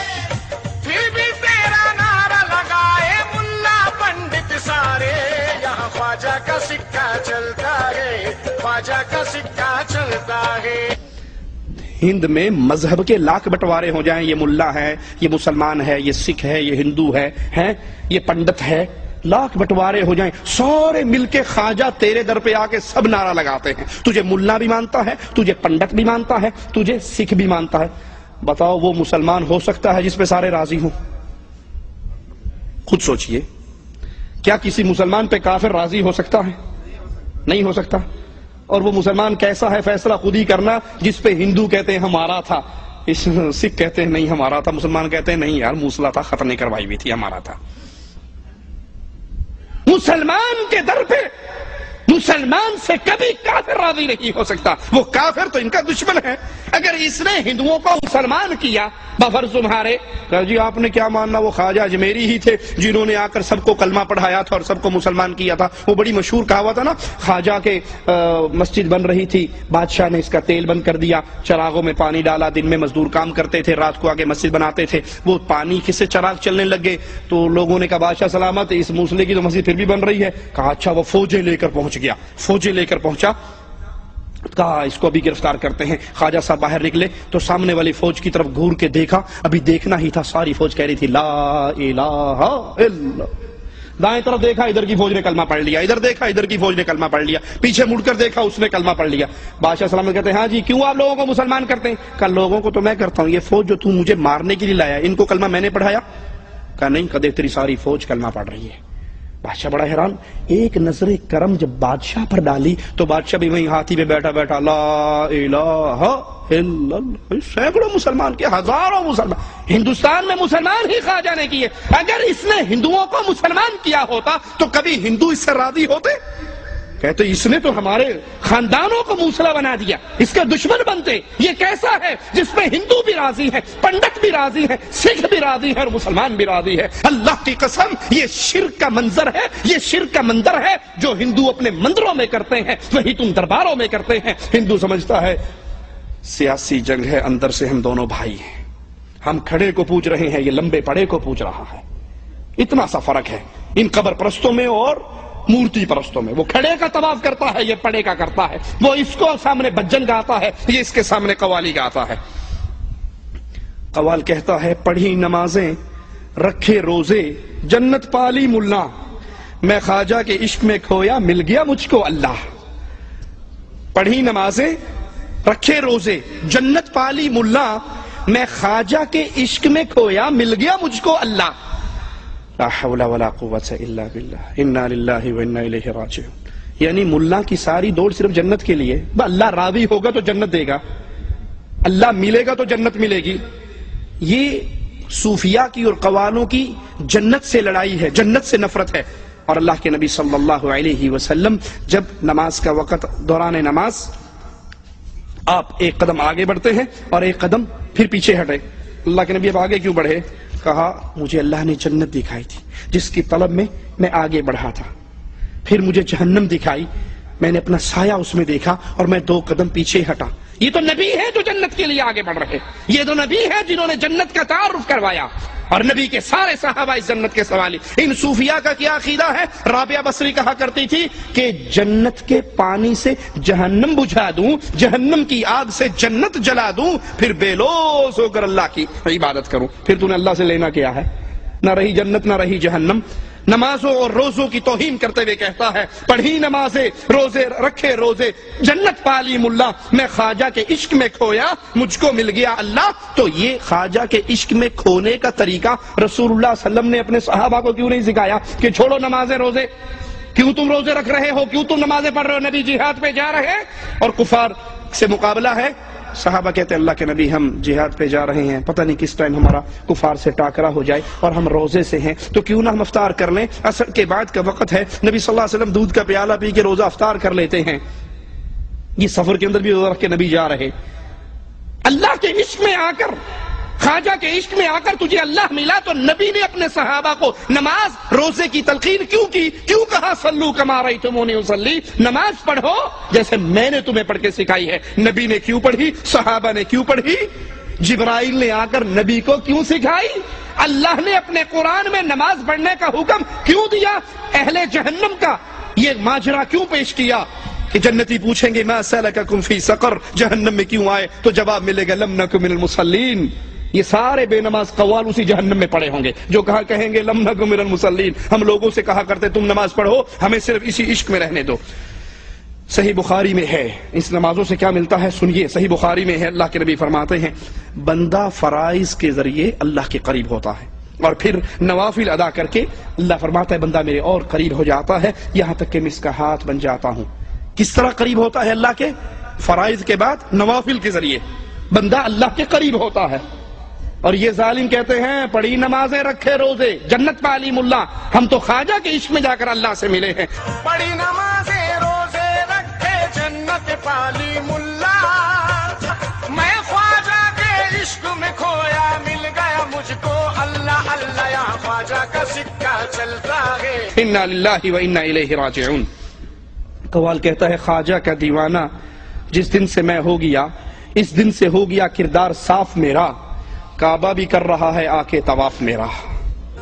پھر بھی تیرا نعرہ لگائے ملا پنڈت سارے۔ یہاں خواجہ کا سکہ چلتا ہے، خواجہ کا سکہ چلتا ہے۔
ہند میں مذہب کے لاکھ بٹوارے ہو جائیں، یہ ملا ہے، یہ مسلمان ہے، یہ سکھ ہے، یہ ہندو ہے، یہ پنڈت ہے، لاکھ بٹوارے ہو جائیں، سارے مل کے خواجہ تیرے در پہ آ کے سب نعرہ لگاتے ہیں، تجھے ملا بھی مانتا ہے، تجھے پنڈت بھی مانتا ہے، تجھے سکھ بھی مانتا ہے۔ بتاؤ وہ مسلمان ہو سکتا ہے جس پہ سارے راضی ہوں؟ خود سوچئے، کیا کسی مسلمان پہ کافر راضی ہو سکتا ہے؟ نہیں ہو سکتا۔ اور وہ مسلمان کیسا ہے فیصلہ خود ہی کرنا، جس پہ ہندو کہتے ہیں ہمارا تھا، سکھ کہتے ہیں نہیں ہمارا تھا، مسلمان کہتے ہیں نہیں یار موصلہ تھا، ختم نہیں کروائی ہوئی تھی، ہمارا تھا۔ مسلمان کے در پہ مسلمان سے کبھی کافر راضی نہیں ہو سکتا، وہ کافر تو ان کا دشمن ہے۔ اگر اس نے ہندوؤں کو مسلمان کیا بفرض تمہارے، کہ جی آپ نے کیا ماننا، وہ خواجہ اجمیری ہی تھے جنہوں نے آ کر سب کو کلمہ پڑھایا تھا اور سب کو مسلمان کیا تھا۔ وہ بڑی مشہور کہاوت ہے نا، خواجہ کے مسجد بن رہی تھی، بادشاہ نے اس کا تیل بند کر دیا، چراغوں میں پانی ڈالا، دن میں مزدور کام کرتے تھے، رات کو آگے مسجد بناتے تھے، وہ پانی سے چراغ چلنے لگ گئے تو لوگوں نے کہا بادشاہ سلامت، اس موصلے کی تو مسجد پھر بھی بن رہی ہے۔ کہا اچھا، وہ فوجیں لے کر پہنچ گیا، فوجیں لے کر پہنچا، کہا اس کو ابھی گرفتار کرتے ہیں۔ خواجہ صاحب باہر نکلے تو سامنے والی فوج کی طرف گھور کے دیکھا، ابھی دیکھنا ہی تھا، ساری فوج کہہ رہی تھی لا الہ الا۔ دائیں طرف دیکھا، ادھر کی فوج نے کلمہ پڑھ لیا، ادھر دیکھا، ادھر کی فوج نے کلمہ پڑھ لیا، پیچھے مڑ کر دیکھا، اس نے کلمہ پڑھ لیا۔ بادشاہ سلامت کہتے ہیں ہاں جی کیوں آپ لوگوں کو مسلمان کرتے ہیں؟ کہا لوگوں کو تو میں کرتا ہوں، یہ فوج جو تم مجھے مارنے کے لیے لایا ان کو کلمہ میں نے پڑھایا؟ کہا نہیں، کہا دیکھ تیری ساری فوج کلمہ پڑھ رہی ہے۔ بادشاہ بڑا حیران، ایک نظر کرم جب بادشاہ پر ڈالی تو بادشاہ بھی وہیں ہاتھی پہ بیٹھا بیٹھا لا الہ الا اللہ۔ سینکڑوں مسلمان کے، ہزاروں مسلمان ہندوستان میں مسلمان ہی خواجہ نے کیے۔ اگر اس نے ہندوؤں کو مسلمان کیا ہوتا تو کبھی ہندو اس سے راضی ہوتے؟ کہتے اس نے تو ہمارے خاندانوں کو موصلہ بنا دیا، اس کا دشمن بنتے۔ یہ کیسا ہے جس میں ہندو بھی راضی ہے، پنڈت بھی راضی ہے، سکھ بھی راضی ہے اور مسلمان بھی راضی ہے؟ اللہ کی قسم یہ شرک کا منظر ہے، یہ شرک کا مندر ہے جو ہندو اپنے مندروں میں کرتے ہیں، وہی تم درباروں میں کرتے ہیں۔ ہندو سمجھتا ہے سیاسی جنگ ہے، اندر سے ہم دونوں بھائی ہیں، ہم کھڑے کو پوج رہے ہیں، یہ لمبے پڑے کو پوج رہا ہے۔ اتنا سا فرق ہے ان قبر پرستوں میں اور مورتی پرستوں میں۔ وہ کھڑے کا طواف کرتا ہے، یہ پڑے کا کرتا ہے، وہ اس کو سامنے بجن گاتا ہے، یہ اس کے سامنے قوالی گاتا ہے۔ قوال کہتا ہے پڑھی نمازیں رکھے روزے جنت پالی ملا، میں خواجہ کے عشق میں کھویا مل گیا مجھ کو اللہ۔ پڑھی نمازیں رکھے روزے جنت پالی ملا، میں خواجہ کے عشق میں کھویا مل گیا مجھ کو اللہ۔ لا حول ولا قوت الا باللہ، انا للہ و انا الیہ راجعون۔ یعنی ملا کی ساری دوڑ صرف جنت کے لیے، اللہ راضی ہوگا تو جنت دے گا، اللہ ملے گا تو جنت ملے گی۔ یہ صوفیاء کی اور قوالوں کی جنت سے لڑائی ہے، جنت سے نفرت ہے۔ اور اللہ کے نبی صلی اللہ علیہ وسلم جب نماز کا وقت، دوران نماز آپ ایک قدم آگے بڑھتے ہیں اور ایک قدم پھر پیچھے ہٹے۔ اللہ کے نبی اب آگے کیوں بڑھے؟ کہا مجھے اللہ نے جنت دکھائی تھی جس کی طلب میں آگے بڑھا تھا، پھر مجھے جہنم دکھائی، میں نے اپنا سایہ اس میں دیکھا اور میں 2 قدم پیچھے ہٹا۔ یہ تو نبی ہے جو جنت کے لیے آگے بڑھ رہے، یہ تو نبی ہے جنہوں نے جنت کا تعارف کروایا، اور نبی کے سارے صحابہ اس جنت کے سوالی۔ ان صوفیاء کا کیا عقیدہ ہے؟ رابعہ بصری کہا کرتی تھی کہ جنت کے پانی سے جہنم بجھا دوں، جہنم کی آگ سے جنت جلا دوں، پھر بے لوث ہو کر اللہ کی عبادت کروں۔ پھر تو نے اللہ سے لینا کیا ہے؟ نہ رہی جنت نہ رہی جہنم۔ نمازوں اور روزوں کی توہین کرتے ہوئے کہتا ہے پڑھی نمازیں روزے رکھے روزے جنت پالی ملا، میں خواجہ کے عشق میں کھویا مجھ کو مل گیا اللہ۔ تو یہ خواجہ کے عشق میں کھونے کا طریقہ رسول اللہ صلی اللہ علیہ وسلم نے اپنے صحابہ کو کیوں نہیں سکھایا کہ چھوڑو نمازیں روزے؟ کیوں تم روزے رکھ رہے ہو, کیوں تم نمازیں پڑھ رہے ہو, نبی جہاد پہ جا رہے ہیں. اور کفار سے مقابلہ ہے. صحابہ کہتے ہیں اللہ کے نبی ہم جہاد پہ جا رہے ہیں, پتہ نہیں کس ٹائم ہمارا کفار سے ٹاکرا ہو جائے, اور ہم روزے سے ہیں تو کیوں نہ ہم افطار کر لیں, عصر کے بعد کا وقت ہے. نبی صلی اللہ علیہ وسلم دودھ کا پیالہ پی کے روزہ افطار کر لیتے ہیں. یہ سفر کے اندر بھی روزہ رکھ کے نبی جا رہے. اللہ کے عشق میں آ کر, خواجہ کے عشق میں آ کر تجھے اللہ ملا تو نبی نے اپنے صحابہ کو نماز روزے کی تلقین کیوں کی, کیوں کہا صلو کما رأیتمونی اصلی, نماز پڑھو جیسے میں نے تمہیں پڑھ کے سکھائی ہے. نبی نے کیوں پڑھی, صحابہ نے کیوں پڑھی, جبرائیل نے آ کر نبی کو کیوں سکھائی, اللہ نے اپنے قرآن میں نماز پڑھنے کا حکم کیوں دیا, اہل جہنم کا یہ ماجرا کیوں پیش کیا کہ جنتی پوچھیں گے ما سلککم فی سقر, جہنم میں کیوں آئے, تو جواب ملے گا لم نک من المصلین. یہ سارے بے نماز قوال اسی جہنم میں پڑے ہوں گے جو کہیں گے لم نک من المصلین, ہم لوگوں سے کہا کرتے تم نماز پڑھو, ہمیں صرف اسی عشق میں رہنے دو. صحیح بخاری میں ہے, اس نمازوں سے کیا ملتا ہے سنیے. صحیح بخاری میں ہے, اللہ کے نبی فرماتے ہیں بندہ فرائض کے ذریعے اللہ کے قریب ہوتا ہے, اور پھر نوافل ادا کر کے اللہ فرماتا ہے بندہ میرے اور قریب ہو جاتا ہے, یہاں تک کہ میں اس کا ہاتھ بن جاتا ہوں. کس طرح قریب ہوتا ہے اللہ کے, فرائض کے بعد نوافل کے ذریعے بندہ اللہ کے قریب ہوتا ہے. اور یہ ظالم کہتے ہیں پڑھی نمازیں رکھے روزے جنت پالی ملا, ہم تو خواجہ کے عشق میں جا کر اللہ سے ملے ہیں.
پڑھی نمازیں روزے رکھے جنت پالی ملا, میں خواجہ کے عشق میں کھویا مل گیا مجھ کو اللہ اللہ, یہاں خواجہ کا سکہ چلتا ہے.
انا للہ و انا الیہ راجعون. قوال کہتا ہے خواجہ کا دیوانہ جس دن سے میں ہو گیا, اس دن سے ہو گیا کردار صاف میرا, کعبہ بھی کر رہا ہے آ کے طواف میرا.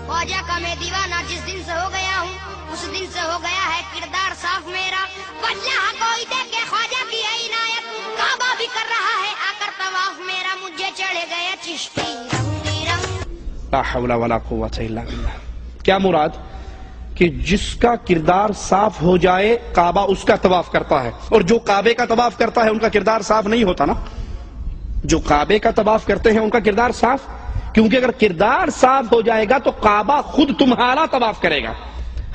خواجہ کا میں دیوانہ جس دن سے ہو گیا ہوں, اس دن سے ہو گیا ہے کردار صاف میرا. اللہ کوئی دیکھے خواجہ کی عنایت, کعبہ بھی کر رہا ہے آ کر طواف میرا, مجھے چڑھے گئے چشتی رنگی رنگ.
لا حول ولا قوت الا باللہ. کیا مراد کہ جس کا کردار صاف ہو جائے کعبہ اس کا طواف کرتا ہے, اور جو کعبے کا طواف کرتا ہے ان کا کردار صاف نہیں ہوتا نا. جو کعبے کا طواف کرتے ہیں ان کا کردار صاف, کیونکہ اگر کردار صاف ہو جائے گا تو کعبہ خود تمہارا طواف کرے گا.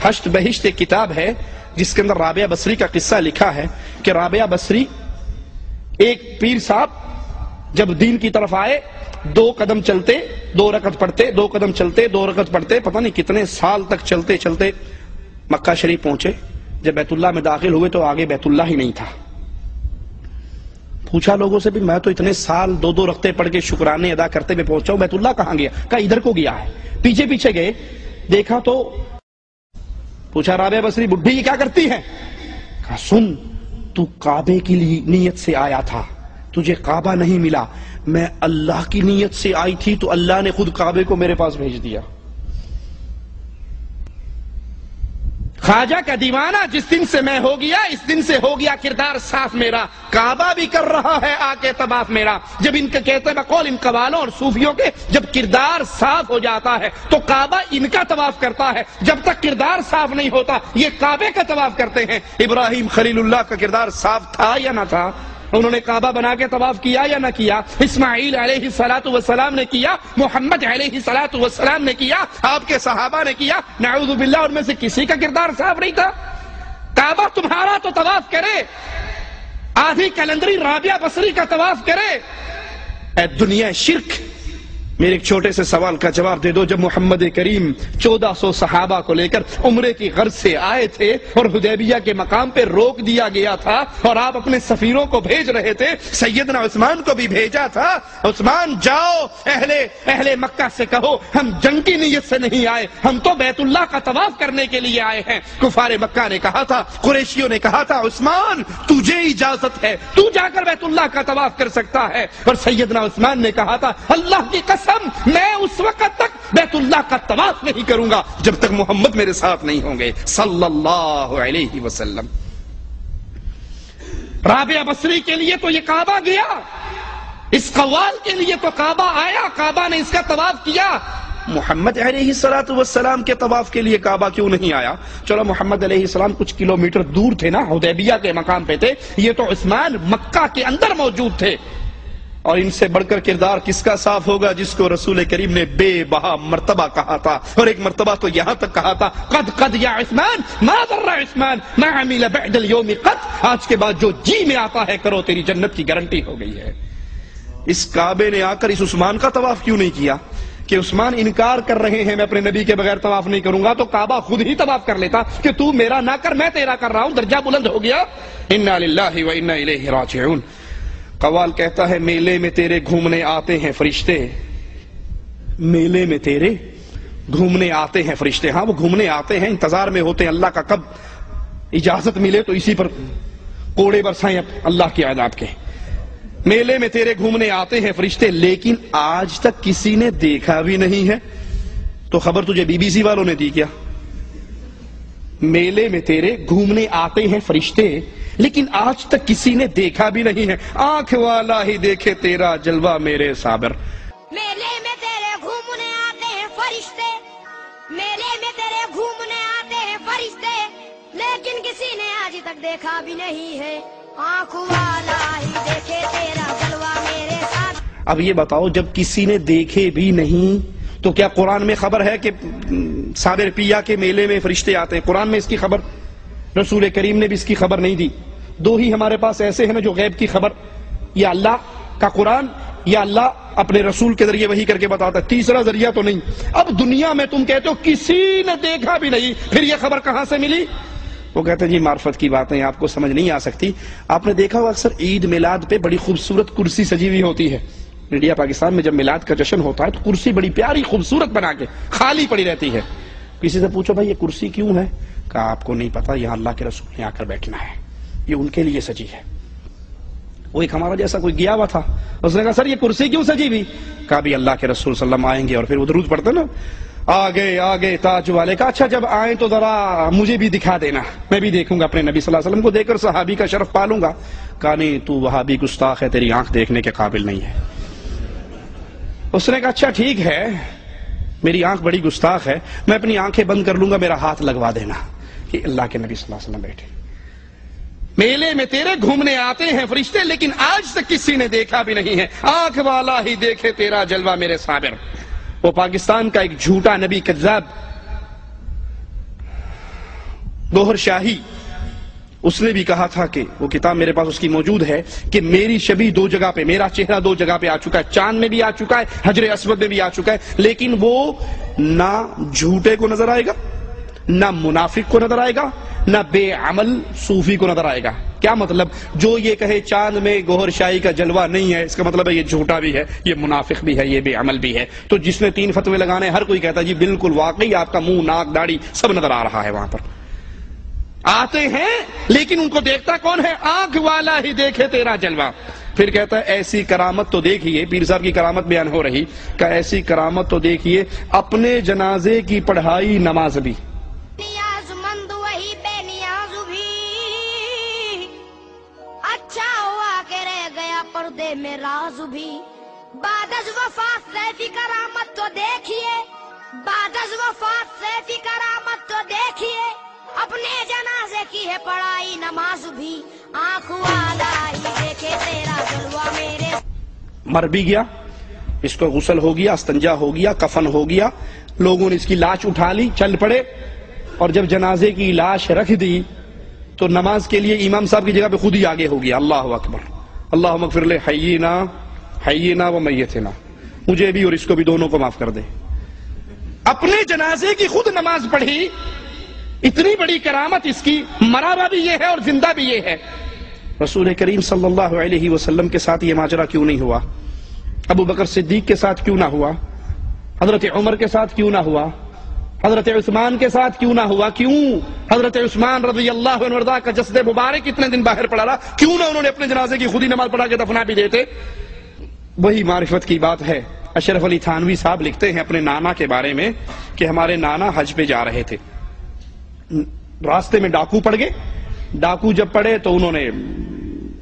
حشت بہشت ایک کتاب ہے جس کے اندر رابعہ بصری کا قصہ لکھا ہے کہ رابعہ بصری ایک پیر صاحب جب دین کی طرف آئے, 2 قدم چلتے 2 رکعت پڑھتے, 2 قدم چلتے 2 رکعت پڑھتے, پتہ نہیں کتنے سال تک چلتے چلتے مکہ شریف پہنچے. جب بیت اللہ میں داخل ہوئے تو آگے بیت اللہ ہی نہیں تھا. پوچھا لوگوں سے بھی میں تو اتنے سال 2 رکعتیں پڑھ کے شکرانے ادا کرتے میں پہنچا ہوں, بیت اللہ کہاں گیا, کہا ادھر کو گیا ہے. پیچھے پیچھے گئے, دیکھا تو پوچھا رابعہ بصری بڈھی یہ کیا کرتی ہے, کہا سن تو کعبے کی نیت سے آیا تھا, تجھے کعبہ نہیں ملا, میں اللہ کی نیت سے آئی تھی تو اللہ نے خود کعبے کو میرے پاس بھیج دیا. خواجہ کا دیوانہ جس دن سے میں ہو گیا, اس دن سے ہو گیا کردار صاف میرا, کعبہ بھی کر رہا ہے آ کے طواف میرا. جب ان کے کہتے ہیں بقول ان قوالوں اور صوفیوں کے, جب کردار صاف ہو جاتا ہے تو کعبہ ان کا طواف کرتا ہے, جب تک کردار صاف نہیں ہوتا یہ کعبے کا طواف کرتے ہیں. ابراہیم خلیل اللہ کا کردار صاف تھا یا نہ تھا, انہوں نے کعبہ بنا کے طواف کیا یا نہ کیا, اسماعیل علیہ السلام نے کیا, محمد علیہ السلام نے کیا, آپ کے صحابہ نے کیا, نعوذ باللہ ان میں سے کسی کا کردار صاف نہیں تھا. کعبہ تمہارا تو طواف کرے, آدھی کیلنڈری رابعہ بصری کا طواف کرے. اے دنیا شرک, میرے ایک چھوٹے سے سوال کا جواب دے دو. جب محمد کریم 1400 صحابہ کو لے کر عمرے کی غرض سے آئے تھے اور حدیبیہ کے مقام پہ روک دیا گیا تھا اور آپ اپنے سفیروں کو بھیج رہے تھے, سیدنا عثمان کو بھی بھیجا تھا, عثمان جاؤ اہل مکہ سے کہو ہم جنگ کی نیت سے نہیں آئے, ہم تو بیت اللہ کا طواف کرنے کے لیے آئے ہیں. کفار مکہ نے کہا تھا, قریشیوں نے کہا تھا عثمان تجھے اجازت ہے, تو جا کر بیت اللہ کا طواف کر سکتا ہے. اور سیدنا عثمان نے کہا تھا اللہ کی قسم میں اس وقت تک بیت اللہ کا طواف نہیں کروں گا جب تک محمد میرے ساتھ نہیں ہوں گے صلی اللہ علیہ وسلم. رابعہ بصری کے لیے تو یہ کعبہ گیا, اس قوال کے لیے تو کعبہ آیا, کعبہ نے اس کا طواف کیا. محمد علیہ السلام کے طواف کے لیے کعبہ کیوں نہیں آیا؟ چلو محمد علیہ السلام کچھ کلومیٹر دور تھے نا, حدیبیہ کے مقام پہ تھے, یہ تو عثمان مکہ کے اندر موجود تھے. اور ان سے بڑھ کر کردار کس کا صاف ہوگا جس کو رسول کریم نے بے بہا مرتبہ کہا تھا، اور ایک مرتبہ تو یہاں تک کہا تھا قد یا عثمان ما ضر عثمان ما عمل بعد اليوم قد، آج کے بعد جو جی میں آتا ہے کرو، تیری جنت کی گارنٹی ہو گئی ہے۔ اس کعبے نے آ کر اس عثمان کا طواف کیوں نہیں کیا کہ عثمان انکار کر رہے ہیں میں اپنے نبی کے بغیر طواف نہیں کروں گا، تو کعبہ خود ہی طواف کر لیتا کہ تو میرا نہ کر میں تیرا کر رہا ہوں، درجہ بلند ہو گیا۔ انا للہ و انا الیہ راجعون۔ قوال کہتا ہے میلے میں تیرے گھومنے آتے ہیں فرشتے، میلے میں تیرے گھومنے آتے ہیں فرشتے، ہاں وہ گھومنے آتے ہیں، انتظار میں ہوتے ہیں اللہ کا کب اجازت ملے تو اسی پر کوڑے برسائیں اللہ کی عذاب کے۔ میلے میں تیرے گھومنے آتے ہیں فرشتے لیکن آج تک کسی نے دیکھا بھی نہیں ہے، تو خبر تجھے بی بی سی والوں نے دی کیا؟ میلے میں تیرے گھومنے آتے ہیں فرشتے لیکن آج تک کسی نے دیکھا بھی نہیں ہے، آنکھ والا ہی دیکھے تیرا جلوہ میرے صابر۔
میلے میں تیرے گھومنے آتے ہیں فرشتے، میلے میں تیرے گھومنے آتے ہیں فرشتے لیکن کسی نے آج تک دیکھا بھی نہیں ہے، آنکھ والا ہی دیکھے تیرا جلوہ میرے ساتھ۔
اب یہ بتاؤ جب کسی نے دیکھے بھی نہیں تو کیا قرآن میں خبر ہے کہ صابر پیا کے میلے میں فرشتے آتے ہیں؟ قرآن میں اس کی خبر، رسول کریم نے بھی اس کی خبر نہیں دی۔ دو ہی ہمارے پاس ایسے ہیں نا جو غیب کی خبر، یا اللہ کا قرآن یا اللہ اپنے رسول کے ذریعے وحی کر کے بتاتا ہے، تیسرا ذریعہ تو نہیں۔ اب دنیا میں تم کہتے ہو کسی نے دیکھا بھی نہیں، پھر یہ خبر کہاں سے ملی؟ وہ کہتے ہیں جی معرفت کی باتیں آپ کو سمجھ نہیں آ سکتی۔ آپ نے دیکھا ہو اکثر عید میلاد پہ بڑی خوبصورت کرسی سجی ہوئی ہوتی ہے، انڈیا پاکستان میں جب میلاد کا جشن ہوتا ہے تو کرسی بڑی پیاری خوبصورت بنا کے خالی پڑی رہتی ہے۔ کسی سے پوچھو بھائی یہ کرسی کیوں ہے؟ کہا آپ کو نہیں پتا، یہاں اللہ کے رسول نے آ کر بیٹھنا ہے، یہ ان کے لیے سجی ہے۔ وہ ایک ہمارا جیسا کوئی گیا ہوا تھا، اس نے کہا سر یہ کرسی کیوں سجی ہوئی؟ کہا بھی اللہ کے رسول صلی اللہ علیہ وسلم آئیں گے، اور پھر وہ درود پڑھتے نا آگے تاج والے کا، اچھا جب آئیں تو ذرا مجھے بھی دکھا دینا، میں بھی دیکھوں گا اپنے نبی صلی اللہ علیہ وسلم کو، دیکھ کر صحابی کا شرف پالوں گا۔ کہا نہیں تو وہابی گستاخ ہے، تیری آنکھ دیکھنے کے قابل نہیں ہے۔ اس نے کہا اچھا ٹھیک ہے میری آنکھ بڑی گستاخ ہے، میں اپنی آنکھیں بند کر لوں گا، میرا ہاتھ لگوا دینا کہ اللہ کے نبی صلی اللہ علیہ وسلم بیٹھے۔ میلے میں تیرے گھومنے آتے ہیں فرشتے لیکن آج تک کسی نے دیکھا بھی نہیں ہے، آنکھ والا ہی دیکھے تیرا جلوہ میرے صابر۔ وہ پاکستان کا ایک جھوٹا نبی کذاب گوہر شاہی، اس نے بھی کہا تھا کہ وہ کتاب میرے پاس اس کی موجود ہے کہ میری شبیہ دو جگہ پہ، میرا چہرہ دو جگہ پہ آ چکا ہے، چاند میں بھی آ چکا ہے، حجر اسود میں بھی آ چکا ہے، لیکن وہ نہ جھوٹے کو نظر آئے گا، نہ منافق کو نظر آئے گا، نہ بے عمل صوفی کو نظر آئے گا۔ کیا مطلب؟ جو یہ کہے چاند میں گوہر شاہی کا جلوہ نہیں ہے، اس کا مطلب ہے یہ جھوٹا بھی ہے، یہ منافق بھی ہے، یہ بے عمل بھی ہے۔ تو جس نے تین فتوے لگانے ہر کوئی کہتا ہے جی بالکل واقعی آپ کا منہ ناک داڑھی سب نظر آ رہا ہے، وہاں پر آتے ہیں لیکن ان کو دیکھتا کون ہے؟ آنکھ والا ہی دیکھے تیرا جلوہ۔ پھر کہتا ہے ایسی کرامت تو دیکھیے، پیر صاحب کی کرامت بیان ہو رہی کہ ایسی کرامت تو دیکھیے اپنے جنازے کی پڑھائی نماز بھی،
نیاز مند وہی بے نیاز بھی، اچھا ہوا کہ رہ گیا پردے میں راز بھی، بعد از وفات سیفی کرامت تو دیکھیے، بعد از وفات سیفی کرامت تو دیکھیے، اپنے جنازے کی ہے پڑھائی نماز بھی، آنکھ والا ہی دیکھے تیرا جلوہ میرے۔
مر بھی گیا، اس کو غسل ہو گیا، استنجا ہو گیا، کفن ہو گیا، لوگوں نے اس کی لاش اٹھا لی، چل پڑے، اور جب جنازے کی لاش رکھ دی تو نماز کے لیے امام صاحب کی جگہ پہ خود ہی آگے ہو گیا، اللہ اکبر، اللہم اغفر لے حیینا و میتنا، مجھے بھی اور اس کو بھی دونوں کو معاف کر دے۔ اپنے جنازے کی خود نماز پڑھی، اتنی بڑی کرامت اس کی، مرا ہوا بھی یہ ہے اور زندہ بھی یہ ہے۔ رسول کریم صلی اللہ علیہ وسلم کے ساتھ یہ ماجرا کیوں نہیں ہوا؟ ابو بکر صدیق کے ساتھ کیوں نہ ہوا؟ حضرت عمر کے ساتھ کیوں نہ ہوا؟ حضرت عثمان کے ساتھ کیوں نہ ہوا؟ کیوں حضرت عثمان رضی اللہ عنہ وارضاہ کا جسد مبارک اتنے دن باہر پڑا رہا؟ کیوں نہ انہوں نے اپنے جنازے کی خود ہی نماز پڑھا کے دفنا بھی دیتے؟ وہی معرفت کی بات ہے۔ اشرف علی تھانوی صاحب لکھتے ہیں اپنے نانا کے بارے میں کہ ہمارے نانا حج پہ جا رہے تھے، راستے میں ڈاکو پڑ گئے، ڈاکو جب پڑے تو انہوں نے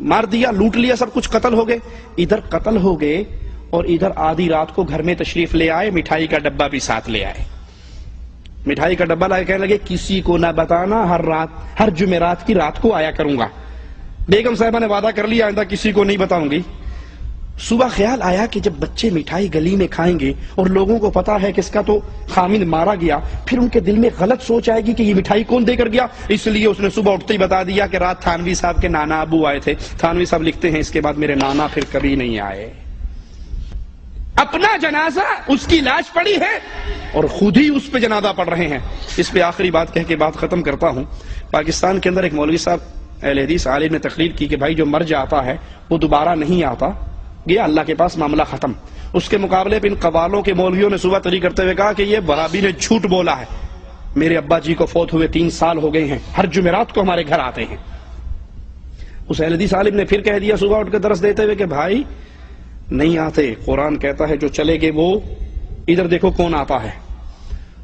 مار دیا، لوٹ لیا، سب کچھ قتل ہو گئے، ادھر قتل ہو گئے اور ادھر آدھی رات کو گھر میں تشریف لے آئے، مٹھائی کا ڈبہ بھی ساتھ لے آئے، مٹھائی کا ڈبہ لا کے کہنے لگے کسی کو نہ بتانا، ہر جمعرات کی رات کو آیا کروں گا۔ بیگم صاحبہ نے وعدہ کر لیا آئندہ کسی کو نہیں بتاؤں گی۔ صبح خیال آیا کہ جب بچے مٹھائی گلی میں کھائیں گے اور لوگوں کو پتا ہے کہ اس کا تو خامن مارا گیا، پھر ان کے دل میں غلط سوچ آئے گی کہ یہ مٹھائی کون دے کر گیا. اس لیے اس نے صبح اٹھتے ہی بتا دیا کہ رات تھانوی صاحب کے نانا ابو آئے تھے. تھانوی صاحب لکھتے ہیں اس کے بعد میرے نانا پھر کبھی نہیں آئے. اپنا جنازہ اس کی لاش پڑی ہے اور خود ہی اس پہ جنازہ پڑھ رہے ہیں. اس پہ آخری بات کہہ کے بات ختم کرتا ہوں. پاکستان کے اندر ایک مولوی صاحب اہل حدیث عالم نے تقریر کی کہ بھائی جو مر جاتا ہے وہ دوبارہ نہیں آتا، گیا اللہ کے پاس، معاملہ ختم. اس کے مقابلے پہ ان قوالوں کے مولویوں نے صبح تقریر کرتے ہوئے کہا کہ یہ وہابی نے جھوٹ بولا ہے. میرے ابا جی کو فوت ہوئے 3 سال ہو گئے ہیں، ہر جمعرات کو ہمارے گھر آتے ہیں. اس اہل حدیث عالم نے پھر کہہ دیا صبح اٹھ کے درس دیتے ہوئے کہ بھائی نہیں آتے، قرآن کہتا ہے جو چلے گے وہ ادھر دیکھو کون آتا ہے.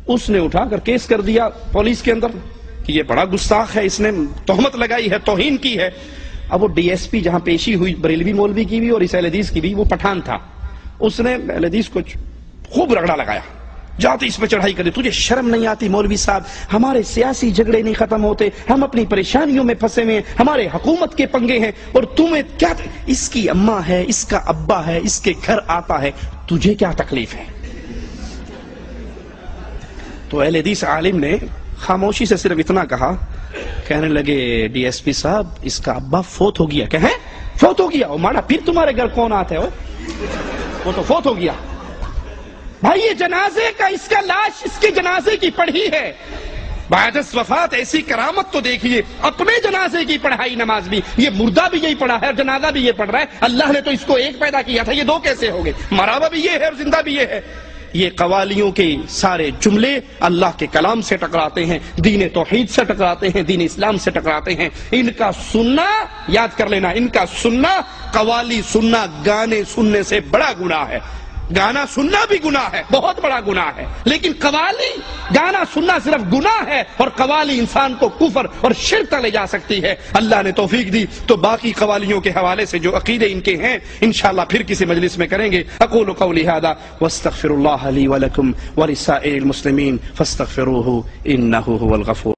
اس نے اٹھا کر کیس کر دیا پولیس کے اندر کہ یہ بڑا گستاخ ہے، اس نے تہمت لگائی ہے، توہین کی ہے. اب وہ ڈی ایس پی جہاں پیشی ہوئی بریلوی مولوی کی بھی اور اس اہل حدیث کی بھی، وہ پٹھان تھا. اس نے اہل حدیث کو خوب رگڑا لگایا، جاتے اس پہ چڑھائی کر دی. تجھے شرم نہیں آتی مولوی صاحب؟ ہمارے سیاسی جھگڑے نہیں ختم ہوتے، ہم اپنی پریشانیوں میں پھنسے ہوئے ہیں، ہمارے حکومت کے پنگے ہیں، اور تمہیں کیا، اس کی اماں ہے، اس کا ابا ہے، اس کے گھر آتا ہے، تجھے کیا تکلیف ہے؟ تو اہل حدیث عالم نے خاموشی سے صرف اتنا کہا، کہنے لگے ڈی ایس پی صاحب اس کا ابا فوت ہو گیا. کہیں فوت ہو گیا؟ ماڑا پھر تمہارے گھر کون آتا ہے؟ وہ تو فوت ہو گیا. بھائی یہ جنازے کا، اس کا لاش اس کے جنازے کی پڑھی ہے. بعد از وفات ایسی کرامت تو دیکھیے، اپنے جنازے کی پڑھائی نماز بھی، یہ مردہ بھی یہی پڑھا ہے اور جنازہ بھی یہ پڑھ رہا ہے. اللہ نے تو اس کو ایک پیدا کیا تھا، یہ 2 کیسے ہو گئے؟ مرا ہوا بھی یہ ہے اور زندہ بھی یہ ہے. یہ قوالیوں کے سارے جملے اللہ کے کلام سے ٹکراتے ہیں، دین توحید سے ٹکراتے ہیں، دین اسلام سے ٹکراتے ہیں. ان کا سننا، یاد کر لینا، ان کا سننا، قوالی سننا گانے سننے سے بڑا گناہ ہے. گانا سننا بھی گناہ ہے، بہت بڑا گناہ ہے، لیکن قوالی، گانا سننا صرف گناہ ہے، اور قوالی انسان کو کفر اور شرک تک لے جا سکتی ہے. اللہ نے توفیق دی تو باقی قوالیوں کے حوالے سے جو عقیدے ان کے ہیں انشاءاللہ پھر کسی مجلس میں کریں گے. اقول قولی ھذا واستغفر اللہ لی ولکم ولسائر المسلمین فاستغفروہ انہ ھو الغفور.